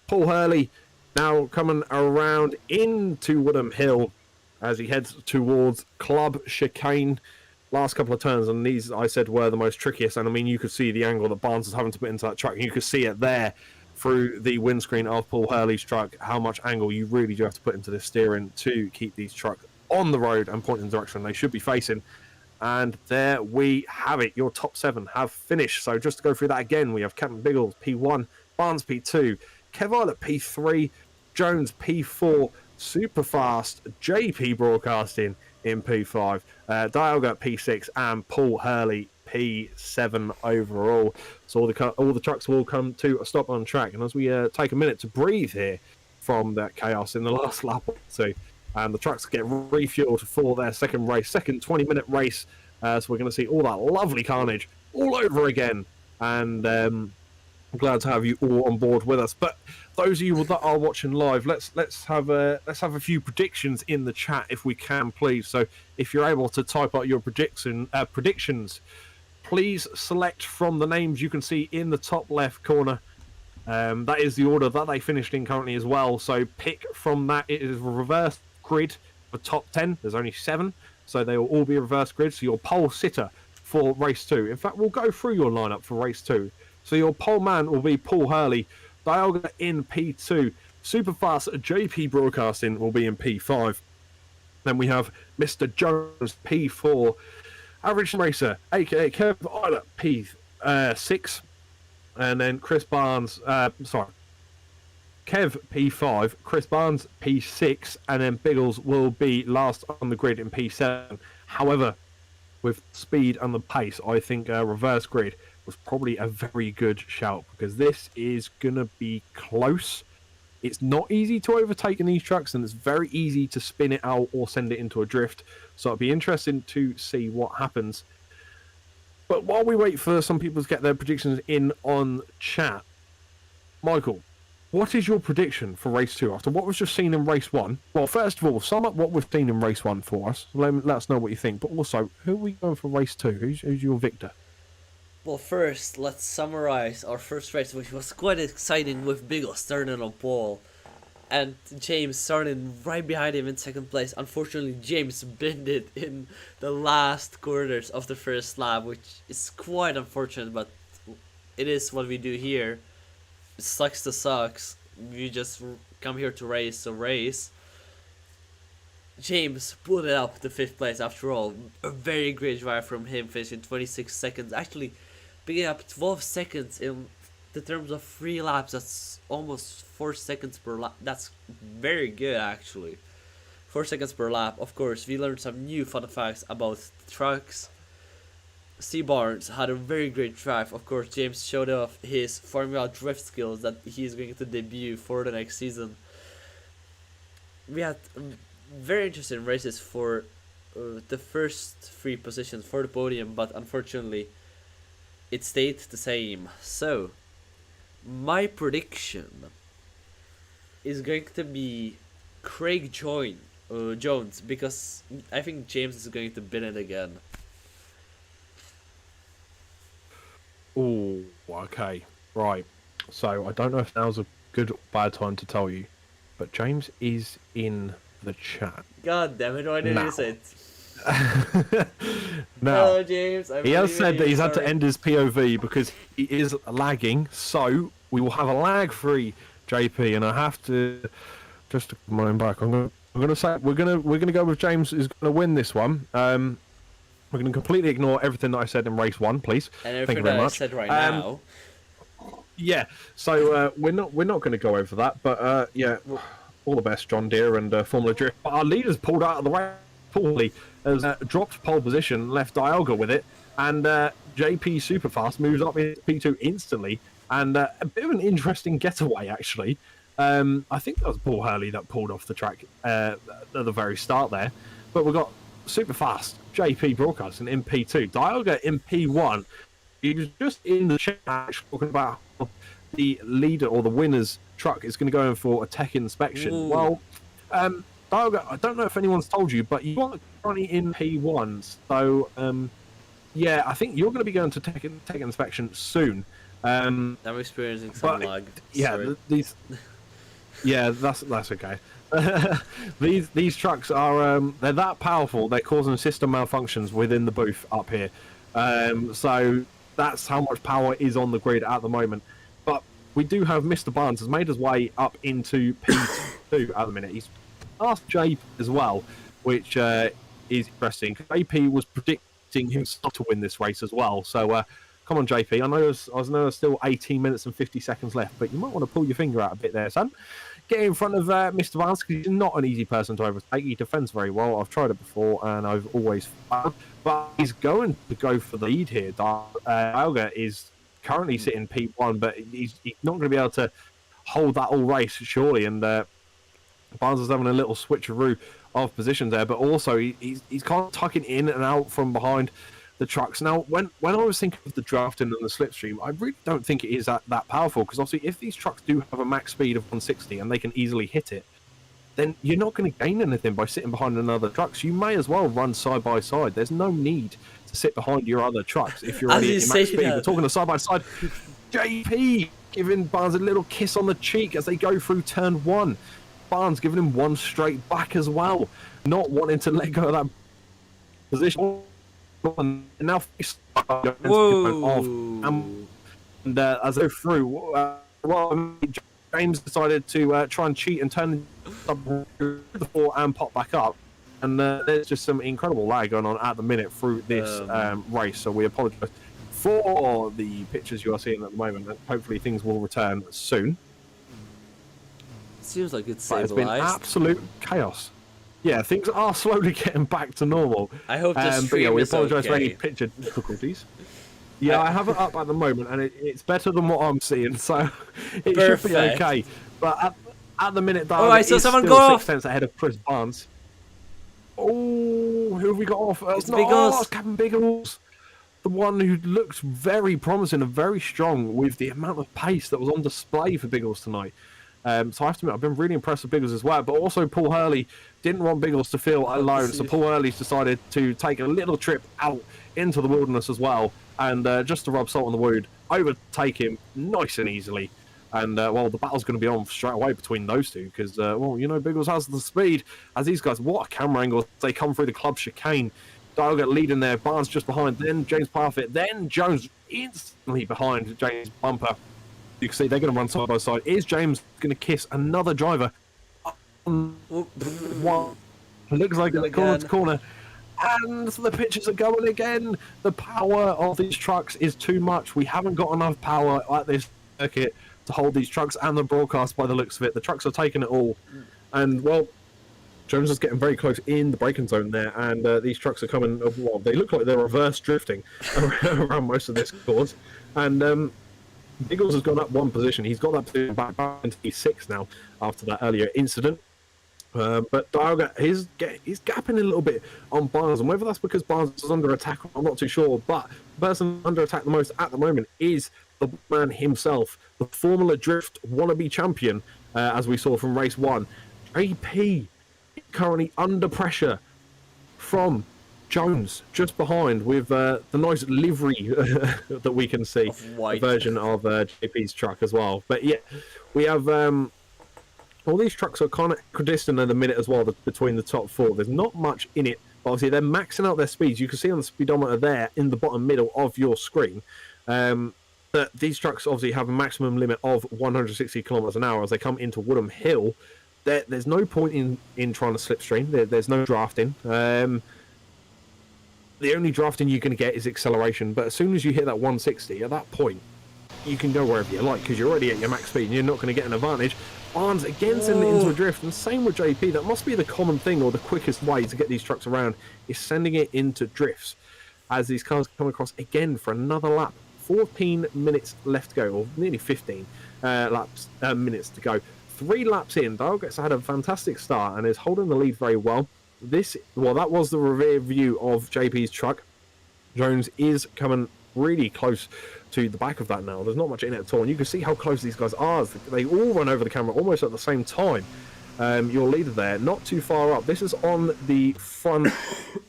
Paul Hurley now coming around into Woodham Hill as he heads towards Club Chicane. last couple of turns, and these I said were the most trickiest. And I mean, you could see the angle that Barnes is having to put into that truck. You could see it there through the windscreen of Paul Hurley's truck, how much angle you really do have to put into the steering to keep these trucks on the road and pointing in the direction they should be facing. And there we have it. Your top 7 have finished. So just to go through that again, we have Captain Biggles P1, Barnes P2, Kev Islet P3, Jones P4, Superfast, JP Broadcasting in P5, Dialga P6, and Paul Hurley P7 overall. So all the trucks will come to a stop on track. And as we take a minute to breathe here from that chaos in the last lap or two, and the trucks get refueled for their second 20-minute race. So we're going to see all that lovely carnage all over again. And I'm glad to have you all on board with us. But those of you that are watching live, let's have a few predictions in the chat if we can, please. So if you're able to type out your predictions, please select from the names you can see in the top left corner. That is the order that they finished in currently as well. So pick from that. It is a reverse grid for top 10. There's only 7, so they will all be reverse grid. So your pole sitter for race 2. In fact, we'll go through your lineup for race 2. So your pole man will be Paul Hurley, Dialga in P2, Superfast JP Broadcasting will be in P5. Then we have Mr. Jones P4, Average Racer, aka Kev Islet P6, and then Chris Barnes. Kev P5, Chris Barnes P6, and then Biggles will be last on the grid in P7. However, with speed and the pace, I think reverse grid was probably a very good shout, because this is going to be close. It's not easy to overtake in these trucks, and it's very easy to spin it out or send it into a drift. So it'll be interesting to see what happens. But while we wait for some people to get their predictions in on chat, Michael, what is your prediction for race 2 after what was just seen in race 1? Well, first of all, sum up what we've seen in race 1 for us. Let us know what you think. But also, who are we going for race 2? Who's your victor? Well, first, let's summarize our first race, which was quite exciting, with Biggles starting on pole and James starting right behind him in second place. Unfortunately, James binned it in the last quarters of the first lap, which is quite unfortunate, but it is what we do here. It sucks to sucks. We just come here to race, so race. James put it up to 5th place after all. A very great drive from him, finishing 26 seconds. Actually, picking up 12 seconds in the terms of 3 laps. That's almost 4 seconds per lap. That's very good, actually. 4 seconds per lap. Of course, we learned some new fun facts about the trucks. C. Barnes had a very great drive. Of course, James showed off his Formula drift skills that he is going to debut for the next season. We had very interesting races for the first 3 positions for the podium, but unfortunately it stayed the same. So my prediction is going to be Craig Jones, because I think James is going to bin it again. Oh, okay, right. So I don't know if now's a good or bad time to tell you, but James is in the chat. God damn it, why didn't you say it? Now, Hello, James. he has said that he's had to end his POV because he is lagging, so we will have a lag-free JP, and I have to just my own back. I'm gonna say we're gonna go with James is gonna win this one. We're going to completely ignore everything that I said in race 1, please. And everything that I said right now. Yeah, so we're not going to go over that, but yeah, all the best, John Deere and Formula Drift. But our leaders pulled out of the way. Paul has dropped pole position, left Dialga with it, and JP Superfast moves up in P2 instantly, and a bit of an interesting getaway actually. I think that was Paul Hurley that pulled off the track at the very start there, but we've got Superfast JP Broadcasting in P2, Dialga in P1. He was just in the chat talking about how the leader or the winner's truck is going to go in for a tech inspection. Ooh. Well, Dialga, I don't know if anyone's told you, but you are currently in P1, so yeah, I think you're going to be going to tech inspection soon. I'm experiencing some lag. Yeah, yeah, that's okay. these trucks are they're that powerful. They're causing system malfunctions within the booth up here. So that's how much power is on the grid at the moment. But we do have Mr. Barnes has made his way up into P2 at the minute. He's asked JP as well, which is interesting. JP was predicting himself to win this race as well. So come on, JP. I know there's still 18 minutes and 50 seconds left, but you might want to pull your finger out a bit there, son. Get in front of Mr. Barnes, because he's not an easy person to overtake. He defends very well. I've tried it before, and I've always failed. But he's going to go for the lead here. Alga is currently sitting P1, but he's not going to be able to hold that all race, surely. And Barnes is having a little switcheroo of positions there, but also he's kind of tucking in and out from behind the trucks. Now, when I was thinking of the drafting and the slipstream, I really don't think it is that powerful, because obviously if these trucks do have a max speed of 160 and they can easily hit it, then you're not going to gain anything by sitting behind another truck. So you may as well run side by side. There's no need to sit behind your other trucks if you're already at your max speed. We're talking of side by side. JP giving Barnes a little kiss on the cheek as they go through turn 1. Barnes giving him one straight back as well, not wanting to let go of that position. And now and as they through, James decided to try and cheat and turn the floor and pop back up. And there's just some incredible lag going on at the minute through this race. So we apologise for the pictures you are seeing at the moment. And hopefully things will return soon. Seems like it's stabilised. It's been absolute chaos. Yeah, things are slowly getting back to normal. I hope the stream but yeah, we is apologise for okay. any picture difficulties. Yeah, I have it up at the moment, and it's better than what I'm seeing, so it should be okay. But at the minute, though, I saw someone go off. 6 ahead of Chris Barnes. Oh, who have we got off? It's Biggles. It's Captain Biggles. The one who looks very promising and very strong with the amount of pace that was on display for Biggles tonight. So I have to admit, I've been really impressed with Biggles as well. But also Paul Hurley didn't want Biggles to feel alone. So Paul Hurley's decided to take a little trip out into the wilderness as well. And just to rub salt on the wound, overtake him nice and easily. And, well, the battle's going to be on straight away between those two. Because, well, you know, Biggles has the speed. As these guys, what a camera angle. They come through the club chicane. Diogo leading there. Barnes just behind. Then James Parfitt. Then Jones instantly behind James Bumper. You can see they're going to run side by side. Is James going to kiss another driver? One. Looks like it's corner to corner. And the pitches are going again. The power of these trucks is too much. We haven't got enough power at this circuit to hold these trucks and the broadcast by the looks of it. The trucks are taking it all. And, well, Jones is getting very close in the braking zone there. And these trucks are coming, well, they look like they're reverse drifting around most of this course. And Biggles has gone up one position. He's got that position back into P6 now after that earlier incident. But Diogo, he's gapping a little bit on Barnes, and whether that's because Barnes is under attack, I'm not too sure. But the person under attack the most at the moment is the man himself, the Formula Drift wannabe champion, as we saw from race 1. JP currently under pressure from Jones, just behind with the nice livery that we can see, a version of JP's truck as well. But yeah, we have all these trucks are kind of equidistant at the minute as well between the top 4. There's not much in it. Obviously, they're maxing out their speeds. You can see on the speedometer there in the bottom middle of your screen that these trucks obviously have a maximum limit of 160 kilometers an hour as they come into Woodham Hill. There's no point in trying to slipstream. There's no drafting. The only drafting you're going to get is acceleration, but as soon as you hit that 160, at that point, you can go wherever you like because you're already at your max speed and you're not going to get an advantage. Barnes again sending it into a drift, and same with JP. That must be the common thing or the quickest way to get these trucks around is sending it into drifts as these cars come across again for another lap. 14 minutes left to go, or nearly 15 minutes to go. 3 laps in, Diogo's had a fantastic start and is holding the lead very well. That was the rear view of JP's truck. Jones is coming really close to the back of that now. There's not much in it at all, and you can see how close these guys are. They all run over the camera almost at the same time. Your leader there, not too far up. This is on the front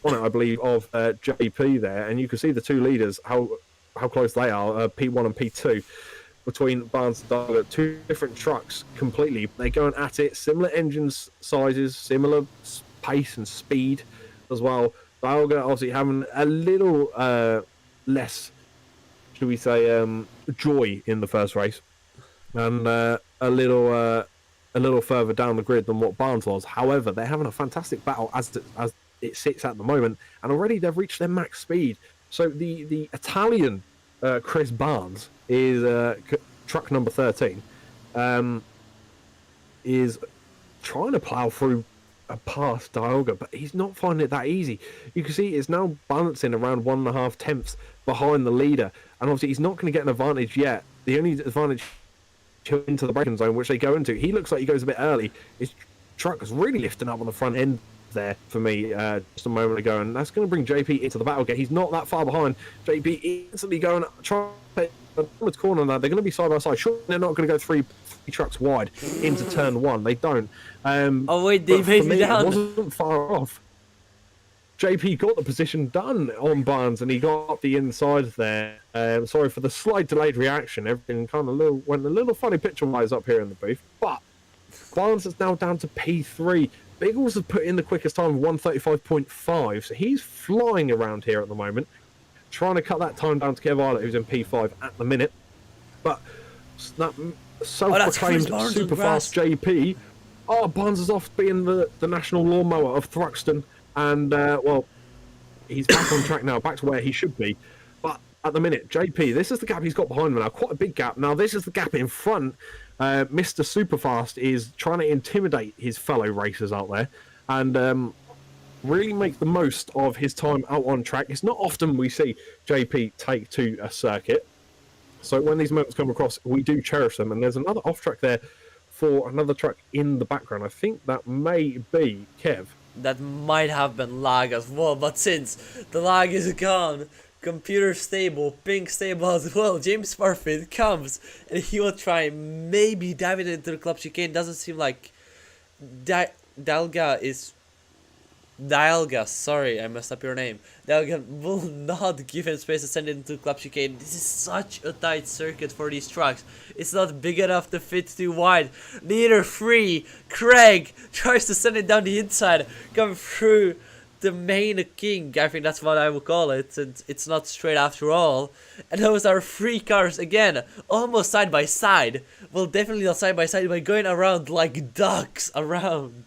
on it, I believe, of JP there, and you can see the two leaders, how close they are, P1 and P2. between Barnes and Dialga. Two different trucks completely. They're going at it. Similar engine sizes, similar pace and speed as well. Dialga obviously having a little less, should we say, joy in the first race, and a little further down the grid than what Barnes was. However, they're having a fantastic battle as it sits at the moment, and already they've reached their max speed. So the Italian Chris Barnes is truck number 13, is trying to plough through a past Dialga, but he's not finding it that easy. You can see it's now balancing around 1.5 tenths behind the leader, and obviously he's not going to get an advantage yet. The only advantage into the braking zone, which they go into, he looks like he goes a bit early. His truck is really lifting up on the front end there for me just a moment ago, and that's going to bring JP into the battle again. He's not that far behind. JP instantly going, trying to take the corner now. They're going to be side by side. Sure, they're not going to go three trucks wide into turn one. They don't. Oh wait, they made me down. It wasn't far off. JP got the position done on Barnes, and he got up the inside there. Sorry for the slight delayed reaction. Everything kind of went a little funny picture-wise up here in the booth. But Barnes is now down to P3. Biggles has put in the quickest time of 1:35.5, so he's flying around here at the moment, trying to cut that time down to Kev Islet, who's in P5 at the minute. But that self-proclaimed super fast JP, Barnes is off being the national lawnmower of Thruxton, and well, he's back on track now, back to where he should be. But at the minute, JP, this is the gap he's got behind him now, quite a big gap. Now this is the gap in front. Mr. Superfast is trying to intimidate his fellow racers out there and really make the most of his time out on track. It's not often we see JP take to a circuit, so when these moments come across, we do cherish them. And there's another off track there for another truck in the background. I think that may be Kev. That might have been lag as well, but since the lag is gone, computer stable, ping stable as well, James Parfit comes and he will try maybe diving into the club chicane. Doesn't seem like Dialga, sorry, I messed up your name. Dialga will not give him space to send it into club chicane. This is such a tight circuit for these trucks. It's not big enough to fit too wide. Neither free. Craig tries to send it down the inside, come through the main king. I think that's what I would call it, and it's not straight after all. And those are free cars again, almost side by side. Well, definitely not side by side, by going around like ducks around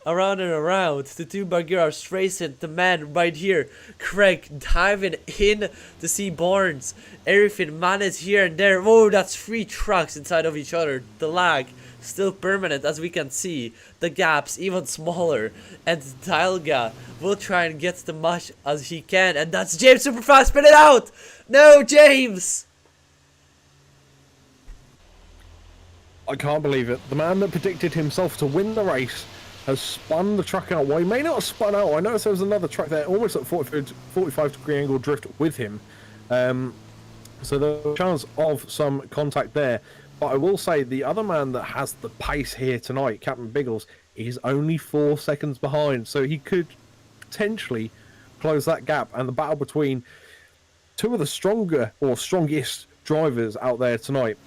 and around. The two Bagheeras racing, the man right here, Craig diving in to see Barnes. Everything managed here and there. Oh, that's three trucks inside of each other. The lag still permanent, as we can see. The gaps even smaller, and Dialga will try and get as much as he can, and that's James Superfast. Spin it out! No, James! I can't believe it. The man that predicted himself to win the race has spun the truck out. Well, he may not have spun out. I noticed there was another truck there, almost at 45 degree angle drift with him. So there's a chance of some contact there. But I will say the other man that has the pace here tonight, Captain Biggles, is only 4 seconds behind. So he could potentially close that gap. And the battle between two of the strongest drivers out there tonight,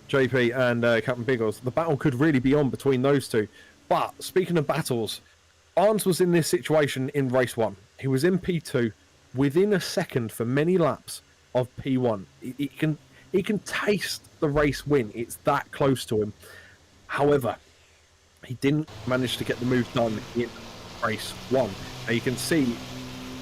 JP and Captain Biggles, the battle could really be on between those two. But speaking of battles, Barnes was in this situation in race 1. He was in P2 within a second for many laps of P1. He can taste the race win. It's that close to him. However, he didn't manage to get the move done in race 1. Now you can see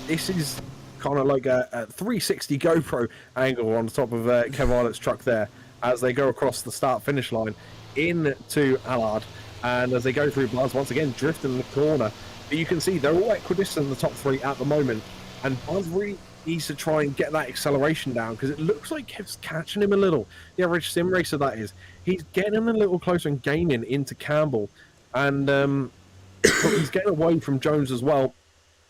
this is kind of like a 360 GoPro angle on the top of Kev Islet's truck there as they go across the start-finish line into Allard. And as they go through Barnes, once again, drifting in the corner. But you can see they're all equidistant in the top 3 at the moment. And Barnes really needs to try and get that acceleration down, because it looks like Kev's catching him a little. The average sim racer, that is. He's getting a little closer and gaining into Campbell. And he's getting away from Jones as well.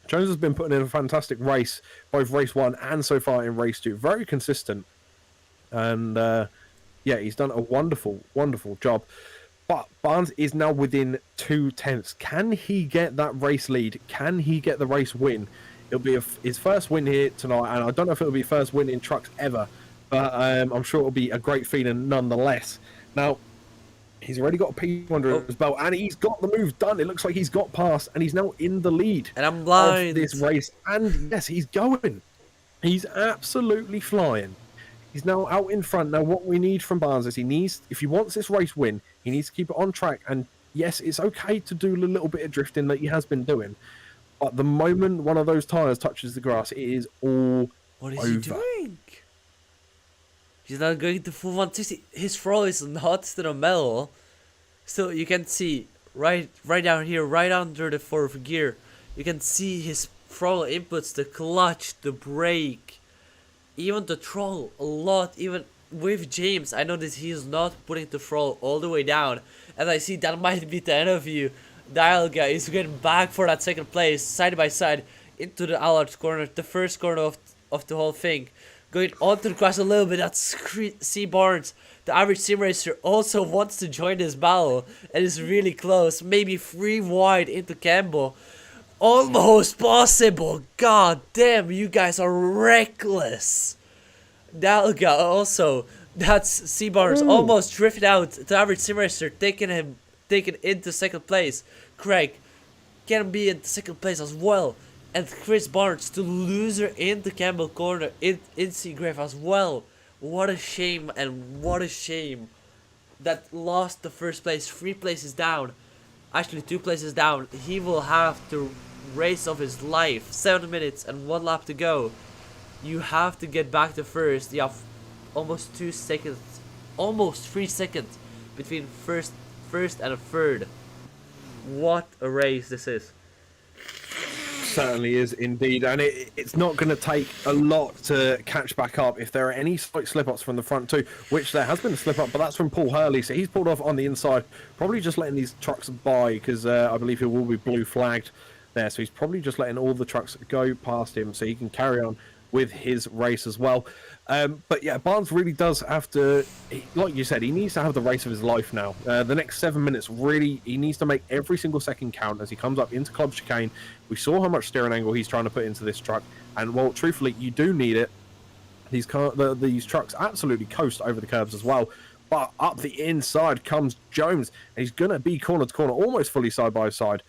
Jones has been putting in a fantastic race, both race 1 and so far in race 2. Very consistent. And yeah, he's done a wonderful, wonderful job. But Barnes is now within 2 tenths. Can he get that race lead? Can he get the race win? It'll be his first win here tonight, and I don't know if it'll be first win in trucks ever. but I'm sure it'll be a great feeling nonetheless. Now, he's already got a P2 under his belt, and he's got the move done. It looks like he's got past, and he's now in the lead And I'm blind. of this race. And yes, he's going. He's absolutely flying. He's now out in front. Now, what we need from Barnes is if he wants this race win, he needs to keep it on track. And yes, it's okay to do a little bit of drifting that he has been doing. But the moment one of those tyres touches the grass, it is all What is over. he doing? He's not going to full 160. His throw is not to the metal. So you can see right down here, right under the fourth gear, you can see his throttle inputs, the clutch, the brake, even the throttle a lot. Even with James, I know that he is not putting the throttle all the way down, and I see that might be the end of you. Dialga is getting back for that second place, side by side into the Allard's corner, the first corner of the whole thing. Going onto the grass a little bit, that's C. Barnes. The average sim racer also wants to join this battle and is really close. Maybe 3 wide into Campbell. Almost possible. God damn, you guys are reckless. Dalga also. That's C. Barnes almost drifted out. The average sim racer taking into second place. Craig can be in second place as well. And Chris Barnes, the loser in the Campbell corner, in Seagrave as well. What a shame, and what a shame that lost the first place. 3 places down. Actually, 2 places down. He will have the race of his life. 7 minutes and 1 lap to go. You have to get back to first. You have almost 2 seconds, almost 3 seconds between first and third. What a race this is. Certainly is indeed, and it's not going to take a lot to catch back up if there are any slight slip-ups from the front too, which there has been a slip-up, but that's from Paul Hurley, so he's pulled off on the inside, probably just letting these trucks by, because I believe he will be blue flagged there, so he's probably just letting all the trucks go past him so he can carry on with his race as well. But yeah, Barnes really does have to, like you said, he needs to have the race of his life now. The next 7 minutes, really, he needs to make every single second count as he comes up into Club Chicane. We saw how much steering angle he's trying to put into this truck, and well, truthfully, you do need it. These trucks absolutely coast over the curbs as well. But up the inside comes Jones, and he's going to be corner to corner, almost fully side by side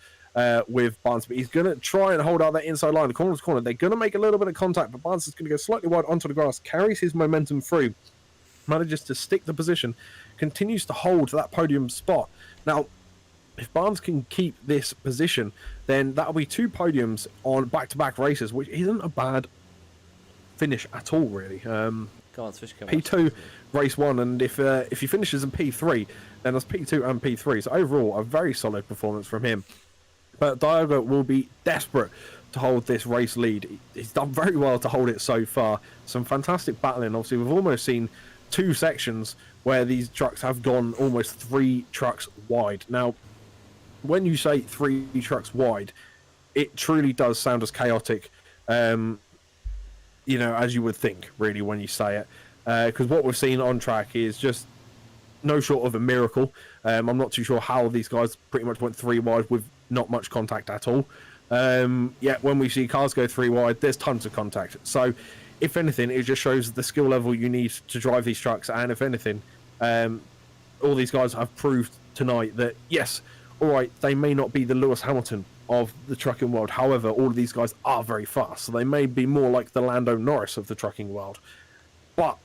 with Barnes, but he's going to try and hold out that inside line, the corner to corner. They're going to make a little bit of contact, but Barnes is going to go slightly wide onto the grass, carries his momentum through, manages to stick the position, continues to hold that podium spot. Now, if Barnes can keep this position, then that'll be 2 podiums on back-to-back races, which isn't a bad finish at all, really. Come on, switch camera. P2, race 1, and if he finishes in P3, then that's P2 and P3. So overall, a very solid performance from him. But Diogo will be desperate to hold this race lead. He's done very well to hold it so far. Some fantastic battling. Obviously, we've almost seen 2 sections where these trucks have gone almost 3 trucks wide. Now, when you say 3 trucks wide, it truly does sound as chaotic, as you would think, really, when you say it. Because what we've seen on track is just no short of a miracle. I'm not too sure how these guys pretty much went 3 wide with not much contact at all. Yet when we see cars go 3 wide, there's tons of contact. So, if anything, it just shows the skill level you need to drive these trucks. And if anything, all these guys have proved tonight that, yes, all right, they may not be the Lewis Hamilton of the trucking world. However, all of these guys are very fast. So they may be more like the Lando Norris of the trucking world. But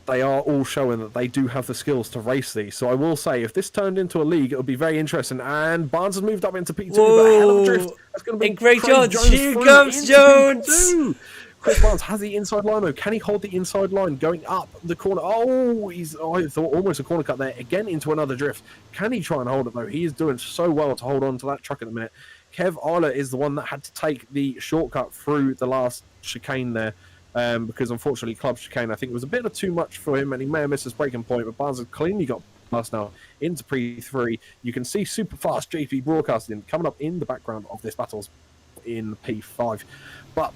they are all showing that they do have the skills to race these. So I will say, if this turned into a league, it would be very interesting. And Barnes has moved up into P2, but a hell of a drift. That's going to be and Craig Jones. Here through comes into Jones. P2. Chris Barnes has the inside line, though. Can he hold the inside line going up the corner? Oh, I thought almost a corner cut there. Again into another drift. Can he try and hold it, though? He is doing so well to hold on to that truck at the minute. Kev Arler is the one that had to take the shortcut through the last chicane there. Because unfortunately Club Chicane I think was a bit of too much for him, and he may have missed his breaking point, but Barnes has cleanly got past now into P3. You can see super fast JP broadcasting coming up in the background of this battle in P5, but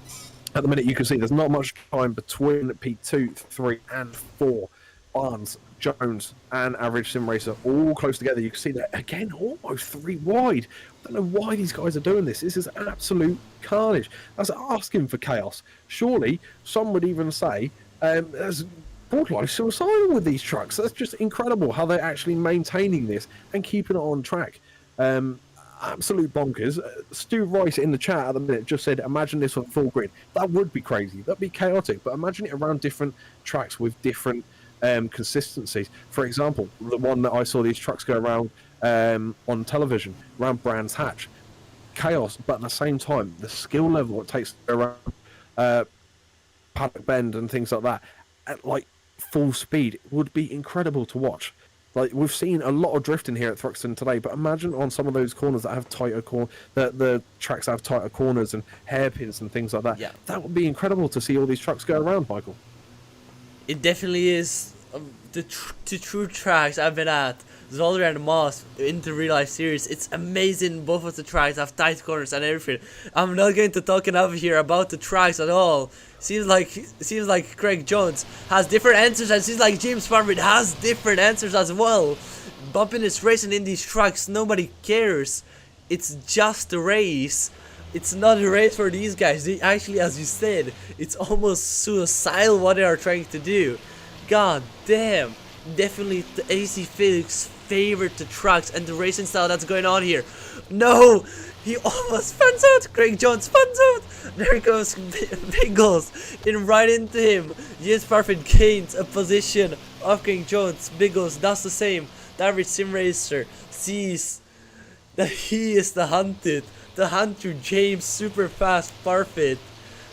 at the minute you can see there's not much time between P2, 3 and 4. Barnes, Jones and Average Sim Racer all close together. You can see that again, almost 3 wide. I don't know why these guys are doing this. This is absolute carnage. That's asking for chaos. Surely some would even say There's borderline suicidal with these trucks. That's just incredible how they're actually maintaining this and keeping it on track. Absolute bonkers. Stu Rice in the chat at the minute just said, imagine this on full grid. That would be crazy. That'd be chaotic. But imagine it around different tracks with different consistencies. For example, the one that I saw these trucks go around on television, around Brands Hatch. Chaos, but at the same time, the skill level it takes to go around Paddock Bend and things like that at like full speed would be incredible to watch. Like, we've seen a lot of drifting here at Thruxton today, but imagine on some of those corners that have tighter the tracks have tighter corners and hairpins and things like that. Yeah. That would be incredible to see all these trucks go around, Michael. It definitely is. The true tracks I've been at, Zolder and Moss in the real life series, it's amazing. Both of the tracks have tight corners and everything. I'm not going to talk enough here about the tracks at all. Seems like Craig Jones has different answers, and seems like James Farmwood has different answers as well. Bumping is racing in these tracks, nobody cares. It's just a race. It's not a race for these guys. They actually, as you said, it's almost suicidal what they are trying to do. God damn. Definitely the AC Felix favored the trucks and the racing style that's going on here. No! He almost fans out! Craig Jones fans out! There goes Biggles in right into him. James Parfit gains a position of Craig Jones. Biggles does the same. The average sim racer sees that he is the hunted. The hunter James super fast Parfit.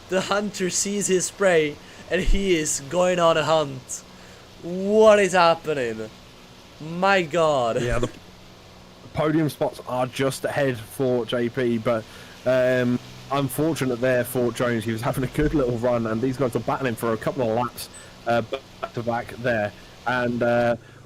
The hunter sees his prey and he is going on a hunt. What is happening? My god. Yeah, the podium spots are just ahead for JP, but unfortunate there for Jones. He was having a good little run, and these guys are battling for a couple of laps back to back there. And,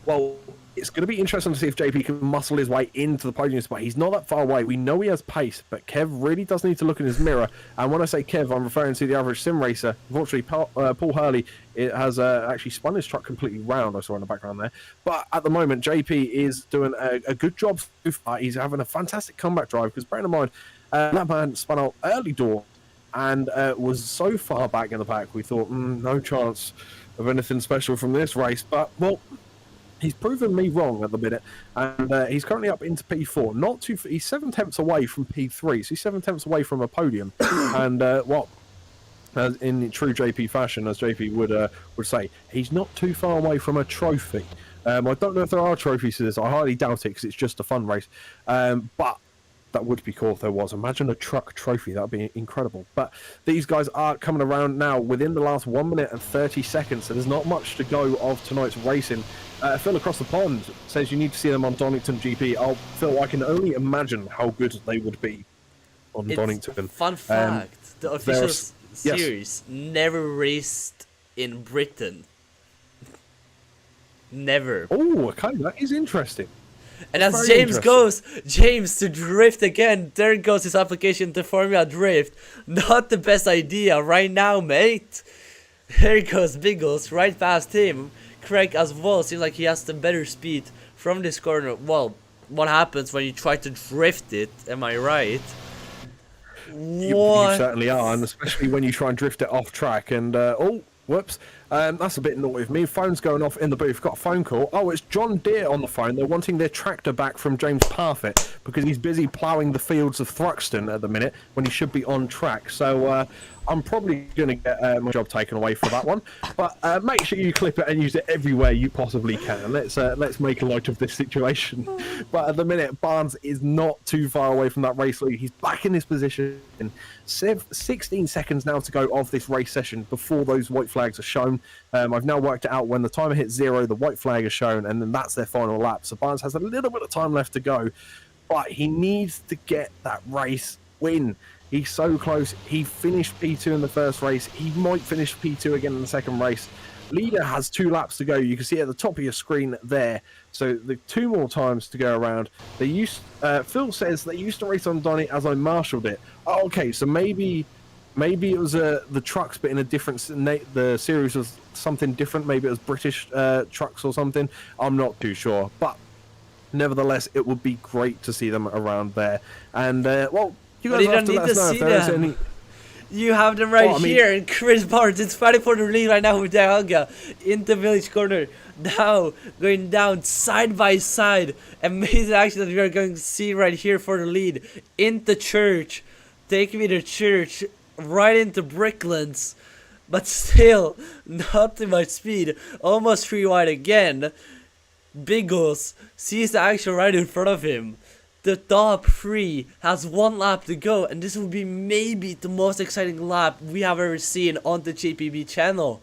well, it's going to be interesting to see if JP can muscle his way into the podium spot. He's not that far away. We know he has pace, but Kev really does need to look in his mirror. And when I say Kev, I'm referring to the average sim racer. Unfortunately, Paul Hurley has actually spun his truck completely round, I saw in the background there. But at the moment, JP is doing a good job so far. He's having a fantastic comeback drive, because bear in mind, that man spun out early door and was so far back in the pack, we thought, no chance of anything special from this race. But, well, he's proven me wrong at the minute, and he's currently up into P4. He's 7 tenths away from P3, so he's 7 tenths away from a podium. And well, as in true JP fashion, as JP would say, he's not too far away from a trophy. I don't know if there are trophies to this. I highly doubt it, because it's just a fun race. But that would be cool if there was. Imagine a truck trophy. That would be incredible. But these guys are coming around now within the last 1 minute and 30 seconds. So there's not much to go of tonight's racing. Phil across the pond says you need to see them on Donington GP. Phil, I can only imagine how good they would be on Donington. Fun fact, the official Yes. series never raced in Britain. Never. Oh, okay, that is interesting. And as Very James interesting. goes, James to drift again, there goes his application to Formula Drift. Not the best idea right now, mate. There goes Biggles right past him. Craig as well, seems like he has the better speed from this corner. Well, what happens when you try to drift it, am I right? You What? certainly are, and especially when you try and drift it off track. And oh, whoops, that's a bit naughty of me. Phone's going off in the booth. Got a phone call. Oh, it's John Deere on the phone. They're wanting their tractor back from James Parfit because he's busy ploughing the fields of Thruxton at the minute when he should be on track. So I'm probably going to get my job taken away for that one. But make sure you clip it and use it everywhere you possibly can. Let's make light of this situation. But at the minute, Barnes is not too far away from that race lead. He's back in his position. 16 seconds now to go of this race session before those white flags are shown. I've now worked it out. When the timer hits 0, the white flag is shown, and then that's their final lap. So Barnes has a little bit of time left to go, but he needs to get that race win. He's so close. He finished P2 in the first race. He might finish P2 again in the second race. Leader has 2 laps to go. You can see at the top of your screen there. So the 2 more times to go around. Phil says they used to race on Donny as I marshalled it. Oh, okay, so maybe it was the trucks, but in a different. The series was something different. Maybe it was British trucks or something. I'm not too sure, but nevertheless, it would be great to see them around there. And well, you guys have to let us know if there is any. You have them right Well, I mean- here, and Chris Barnes is fighting for the lead right now with Dialga in the village corner. Now going down side by side. Amazing action that we are going to see right here for the lead. Into church. Taking me to church. Right into Bricklands. But still, not too much speed. Almost 3 wide again. Biggles sees the action right in front of him. The top 3 has 1 lap to go, and this will be maybe the most exciting lap we have ever seen on the JPB channel.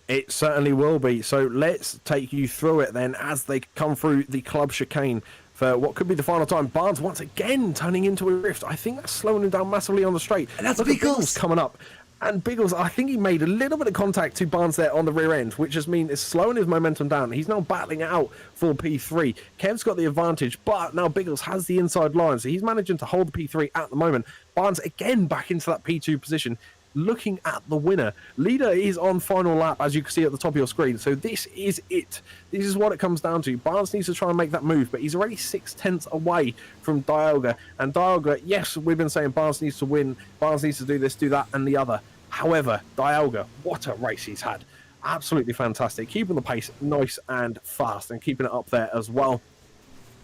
It certainly will be. So let's take you through it then as they come through the club chicane for what could be the final time. Barnes once again turning into a drift. I think that's slowing him down massively on the straight. And that's Look at Biggles coming up. And Biggles, I think he made a little bit of contact to Barnes there on the rear end, which just means it's slowing his momentum down. He's now battling it out for P3. Kev's got the advantage, but now Biggles has the inside line, so he's managing to hold the P3 at the moment. Barnes again back into that P2 position, looking at the winner. Leader is on final lap, as you can see at the top of your screen. So this is it. This is what it comes down to. Barnes needs to try and make that move, but he's already 6/10 away from Dialga. And Dialga, yes, we've been saying Barnes needs to win. Barnes needs to do this, do that, and the other. However, Dialga, what a race he's had. Absolutely fantastic. Keeping the pace nice and fast and keeping it up there as well.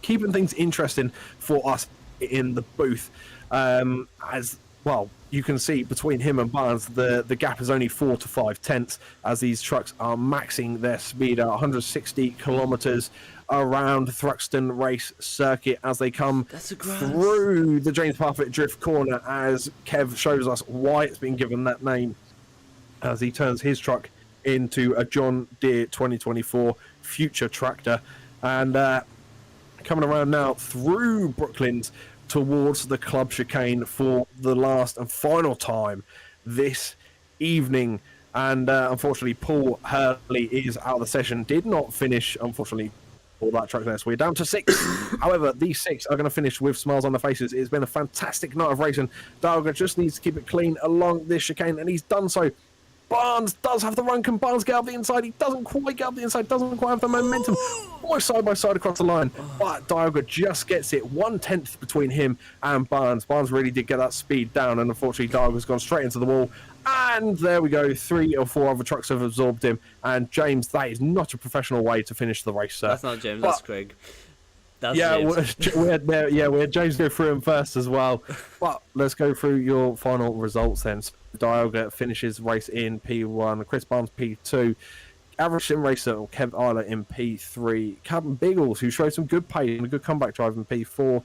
Keeping things interesting for us in the booth. As well, you can see between him and Barnes, the gap is only 4 to 5 tenths as these trucks are maxing their speed at 160 kilometers around Thruxton race circuit as they come through the James Parfitt drift corner, as Kev shows us why it's been given that name as he turns his truck into a John Deere 2024 future tractor. And coming around now through Brooklands towards the club chicane for the last and final time this evening. And unfortunately, Paul Hurley is out of the session. Did not finish, unfortunately, all that track there. So we're down to 6. However, these 6 are going to finish with smiles on their faces. It's been a fantastic night of racing. Dialga just needs to keep it clean along this chicane, and he's done so. Barnes does have the run. Can Barnes get up the inside? He doesn't quite get up the inside. Doesn't quite have the momentum. Almost side by side across the line. But Dialga just gets it. 1/10 between him and Barnes. Barnes really did get that speed down, and unfortunately, Dialga's gone straight into the wall. And there we go. 3 or 4 other trucks have absorbed him. And James, that is not a professional way to finish the race, sir. That's not James, that's Craig. That's James. we had James go through him first as well. But let's go through your final results then. So Dialga finishes race in P1. Chris Barnes P2. Average sim racer Kev Isler in P3. Callum Biggles, who showed some good pace and a good comeback drive in P4.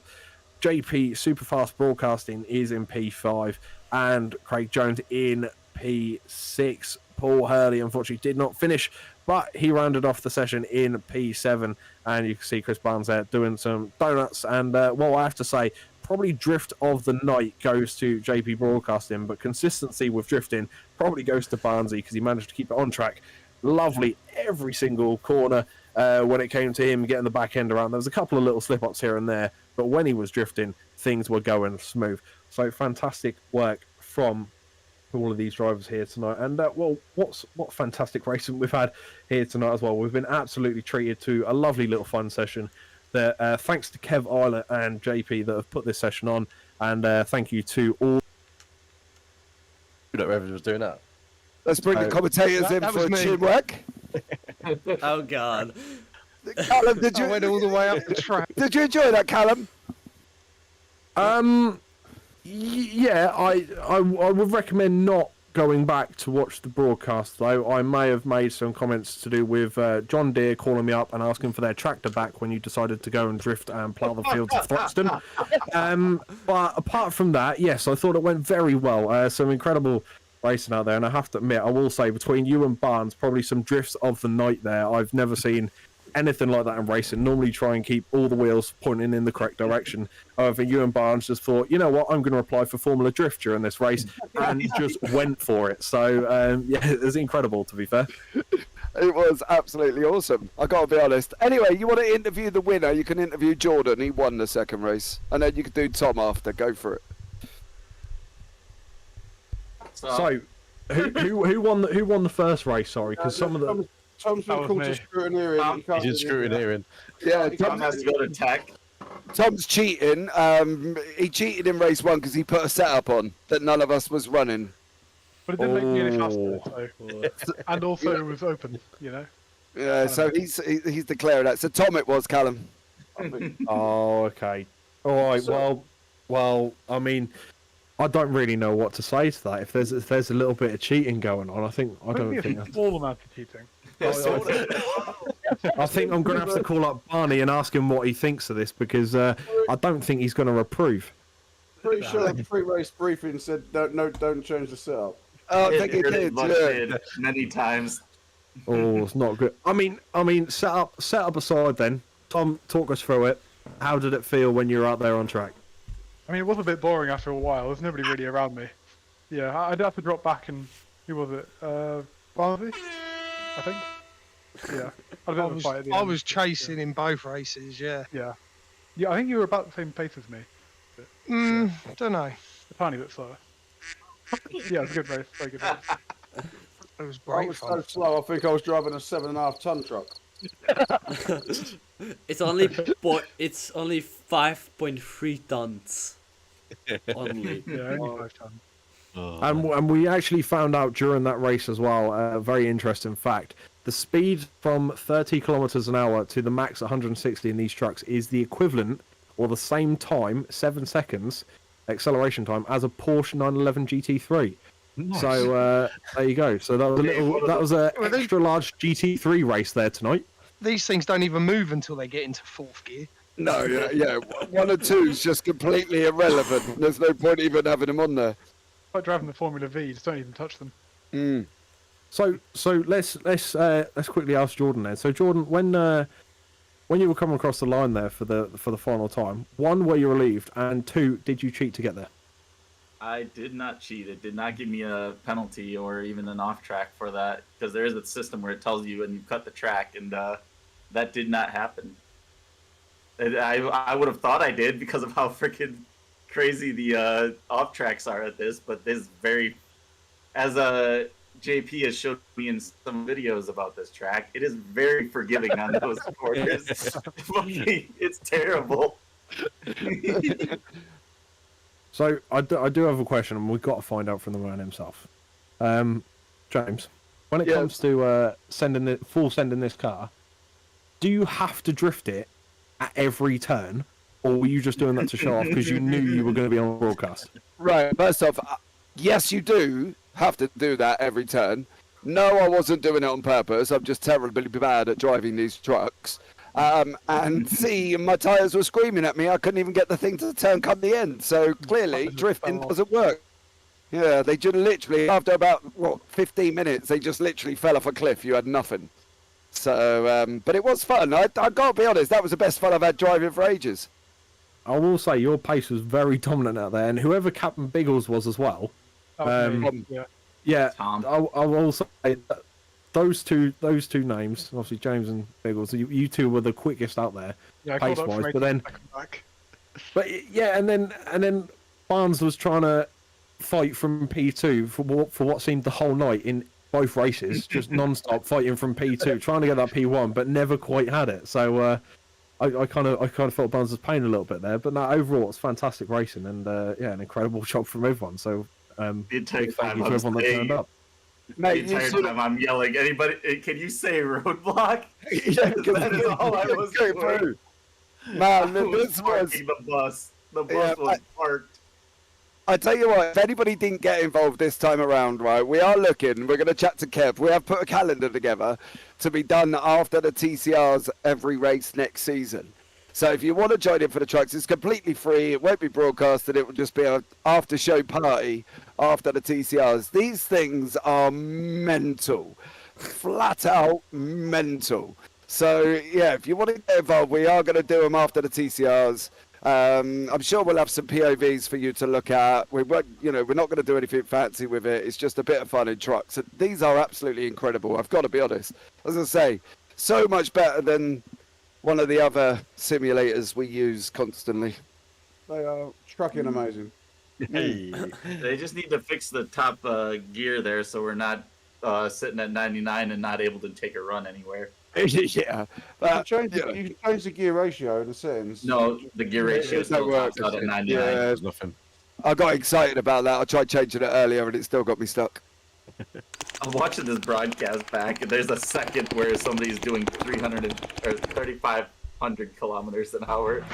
JP Superfast Broadcasting is in P5. And Craig Jones in P6. Paul Hurley unfortunately did not finish, but he rounded off the session in P7. And you can see Chris Barnes there doing some donuts. And well, I have to say, probably drift of the night goes to JP Broadcasting, but consistency with drifting probably goes to Barnesy because he managed to keep it on track. Lovely every single corner when it came to him getting the back end around. There was a couple of little slip-ups here and there, but when he was drifting, things were going smooth. So fantastic work from all of these drivers here tonight. And well, what fantastic racing we've had here tonight as well. We've been absolutely treated to a lovely little fun session. That thanks to Kev Isler and JP that have put this session on, and thank you to all. Whoever was doing that. Let's bring the commentators in for a chin whack. Oh God. Callum, did you? I went all the way up the track. Did you enjoy that, Callum? Yeah, I would recommend not going back to watch the broadcast, though. I may have made some comments to do with John Deere calling me up and asking for their tractor back when you decided to go and drift and plough the fields of Thruxton. But apart from that, yes, I thought it went very well. Some incredible racing out there, and I have to admit, I will say, between you and Barnes, probably some drifts of the night there. I've never seen anything like that in racing. Normally try and keep all the wheels pointing in the correct direction. However, you and Barnes just thought, you know what, I'm going to apply for Formula Drift during this race, and just went for it. So, yeah, it was incredible, to be fair. It was absolutely awesome. I got to be honest. Anyway, you want to interview the winner, you can interview Jordan. He won the second race. And then you can do Tom after. Go for it. So, who won the first race? Sorry, because some of the Tom's been called to scrutineering. He did scrutineering. Yeah, Tom has to go to tech. Tom's cheating. He cheated in race 1 because he put a setup on that none of us was running. But it didn't make me any faster, so. And also it was open, you know. Yeah, so he's declared that. So Tom it was, Callum. Oh, okay. All right. Well. I mean, I don't really know what to say to that. If there's a little bit of cheating going on, I don't think. A small amount of cheating. I think I'm going to have to call up Barney and ask him what he thinks of this because I don't think he's going to approve. Pretty sure the pre-race briefing said don't change the setup. Oh, I think it did. Yeah. Many times. Oh, it's not good. I mean, set up aside then. Tom, talk us through it. How did it feel when you were out there on track? I mean, it was a bit boring after a while. There's nobody really around me. Yeah, I'd have to drop back and who was it? Barnsley, I think. Yeah, I was chasing in both races. Yeah. Yeah, I think you were about the same pace as me. Don't know. A tiny bit slower. Yeah, it was a good race. Very good race. It was I great was fun. so slow. I think I was driving a 7.5 ton truck. It's only 5.3 tons. Only. Yeah, only 5 tons. And we actually found out during that race as well, a very interesting fact. The speed from 30 kilometers an hour to the max 160 in these trucks is the equivalent or the same time, 7 seconds, acceleration time, as a Porsche 911 GT3. Nice. So there you go. So that was a extra large GT3 race there tonight. These things don't even move until they get into 4th gear. No, yeah. 1 or 2 is just completely irrelevant. There's no point even having them on there. Like driving the Formula V, just don't even touch them. So let's quickly ask Jordan then. So Jordan, when you were coming across the line there for the final time, 1, were you relieved, and 2, did you cheat to get there? I did not cheat. It did not give me a penalty or even an off track for that because there is a system where it tells you when you cut the track, and that did not happen. I would have thought I did because of how freaking crazy the off tracks are at this, but this as JP has showed me in some videos about this track, it is very forgiving on those corners. It's terrible. So I do have a question, and we've got to find out from the man himself. James, when it comes to sending this car, do you have to drift it at every turn, or were you just doing that to show off because you knew you were going to be on broadcast? Right. First off, yes, you do have to do that every turn. No, I wasn't doing it on purpose. I'm just terribly bad at driving these trucks. And see, my tyres were screaming at me. I couldn't even get the thing to turn come the end. So clearly, drifting doesn't work. Yeah, they just literally, after about, 15 minutes, they just literally fell off a cliff. You had nothing. So, but it was fun. I got to be honest, that was the best fun I've had driving for ages. I will say your pace was very dominant out there, and whoever Captain Biggles was as well. Yeah, I will say that those two names, obviously James and Biggles, you two were the quickest out there, pace wise. But yeah, and then Barnes was trying to fight from P2 for what seemed the whole night in both races, just non-stop fighting from P2, trying to get that P1, but never quite had it. So I kind of felt Barnes was paying a little bit there, but no, overall it's fantastic racing and an incredible job from everyone. So the entire time to everyone that turned up. Mate, the entire time I'm yelling, anybody, can you say roadblock? Yeah, that is all I was doing. Man, this was the bus. The bus was parked. I tell you what, if anybody didn't get involved this time around, right, we are looking, we're going to chat to Kev, we have put a calendar together to be done after the TCRs every race next season. So if you want to join in for the trucks, it's completely free, it won't be broadcasted, it will just be an after show party after the TCRs. These things are mental, flat out mental. So yeah, if you want to get involved, we are going to do them after the TCRs. I'm sure we'll have some POVs for you to look at. We won't, we're not going to do anything fancy with it. It's just a bit of fun in trucks. And these are absolutely incredible. I've got to be honest. As I say, so much better than one of the other simulators we use constantly. They are trucking amazing. They just need to fix the top gear there so we're not sitting at 99 and not able to take a run anywhere. yeah. But, You can change the gear ratio in the settings. No, the gear ratio still tops out at 99. Yeah, nothing. I got excited about that. I tried changing it earlier and it still got me stuck. I'm watching this broadcast back, and there's a second where somebody's doing 3,500 kilometers an hour,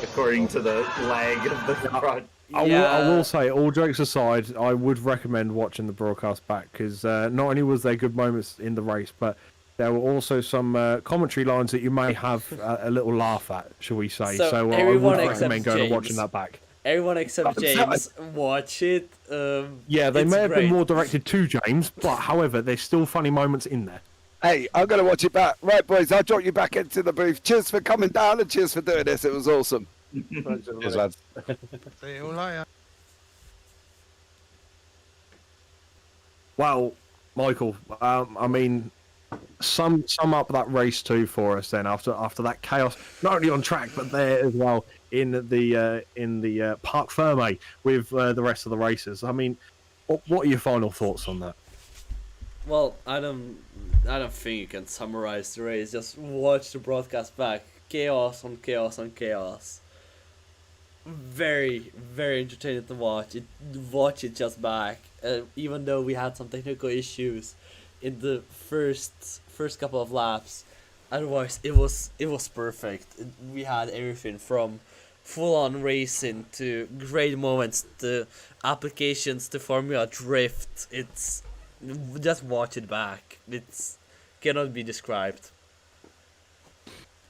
according to the lag of the broadcast. I will say, all jokes aside, I would recommend watching the broadcast back because not only was there good moments in the race, but there were also some commentary lines that you may have a little laugh at, shall we say. So I would recommend going and watching that back. Everyone except James, watch it. Yeah, they may have been more directed to James, but however, there's still funny moments in there. Hey, I'm going to watch it back. Right, boys, I'll drop you back into the booth. Cheers for coming down and cheers for doing this. It was awesome. Cheers, lads. See you later. Well, Michael, I mean, sum up that race too for us then. After that chaos, not only on track but there as well in the Parc Ferme with the rest of the racers. I mean, what are your final thoughts on that? Well, I don't think you can summarize the race. Just watch the broadcast back. Chaos on chaos on chaos. Very, very entertaining to watch. Watch it just back. Even though we had some technical issues in the first couple of laps, otherwise it was perfect. We had everything from full-on racing to great moments to applications to Formula Drift. It's just watch it back. It's cannot be described.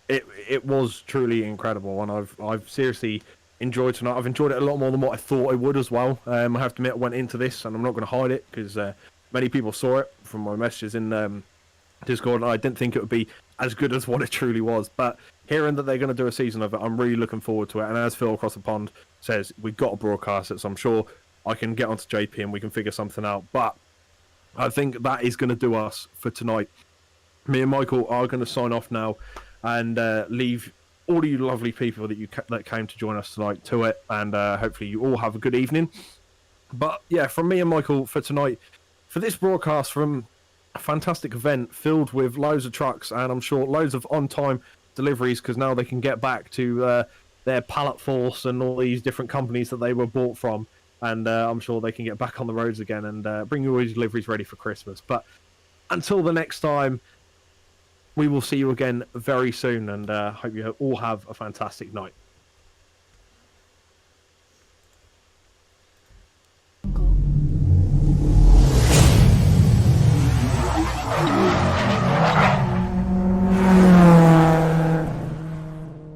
It was truly incredible, and I've seriously enjoyed tonight. I've enjoyed it a lot more than what I thought I would as well. I have to admit, I went into this, and I'm not going to hide it because many people saw it from my messages in Discord, and I didn't think it would be as good as what it truly was. But hearing that they're going to do a season of it, I'm really looking forward to it. And as Phil across the pond says, we've got to broadcast it, so I'm sure I can get onto JP and we can figure something out. But I think that is going to do us for tonight. Me and Michael are going to sign off now and leave all of you lovely people that came to join us tonight to it, and hopefully you all have a good evening. But yeah, from me and Michael for tonight, for this broadcast from a fantastic event filled with loads of trucks and I'm sure loads of on-time deliveries, because now they can get back to their pallet force and all these different companies that they were bought from, and I'm sure they can get back on the roads again and bring you all these deliveries ready for Christmas. But until the next time, we will see you again very soon, and hope you all have a fantastic night.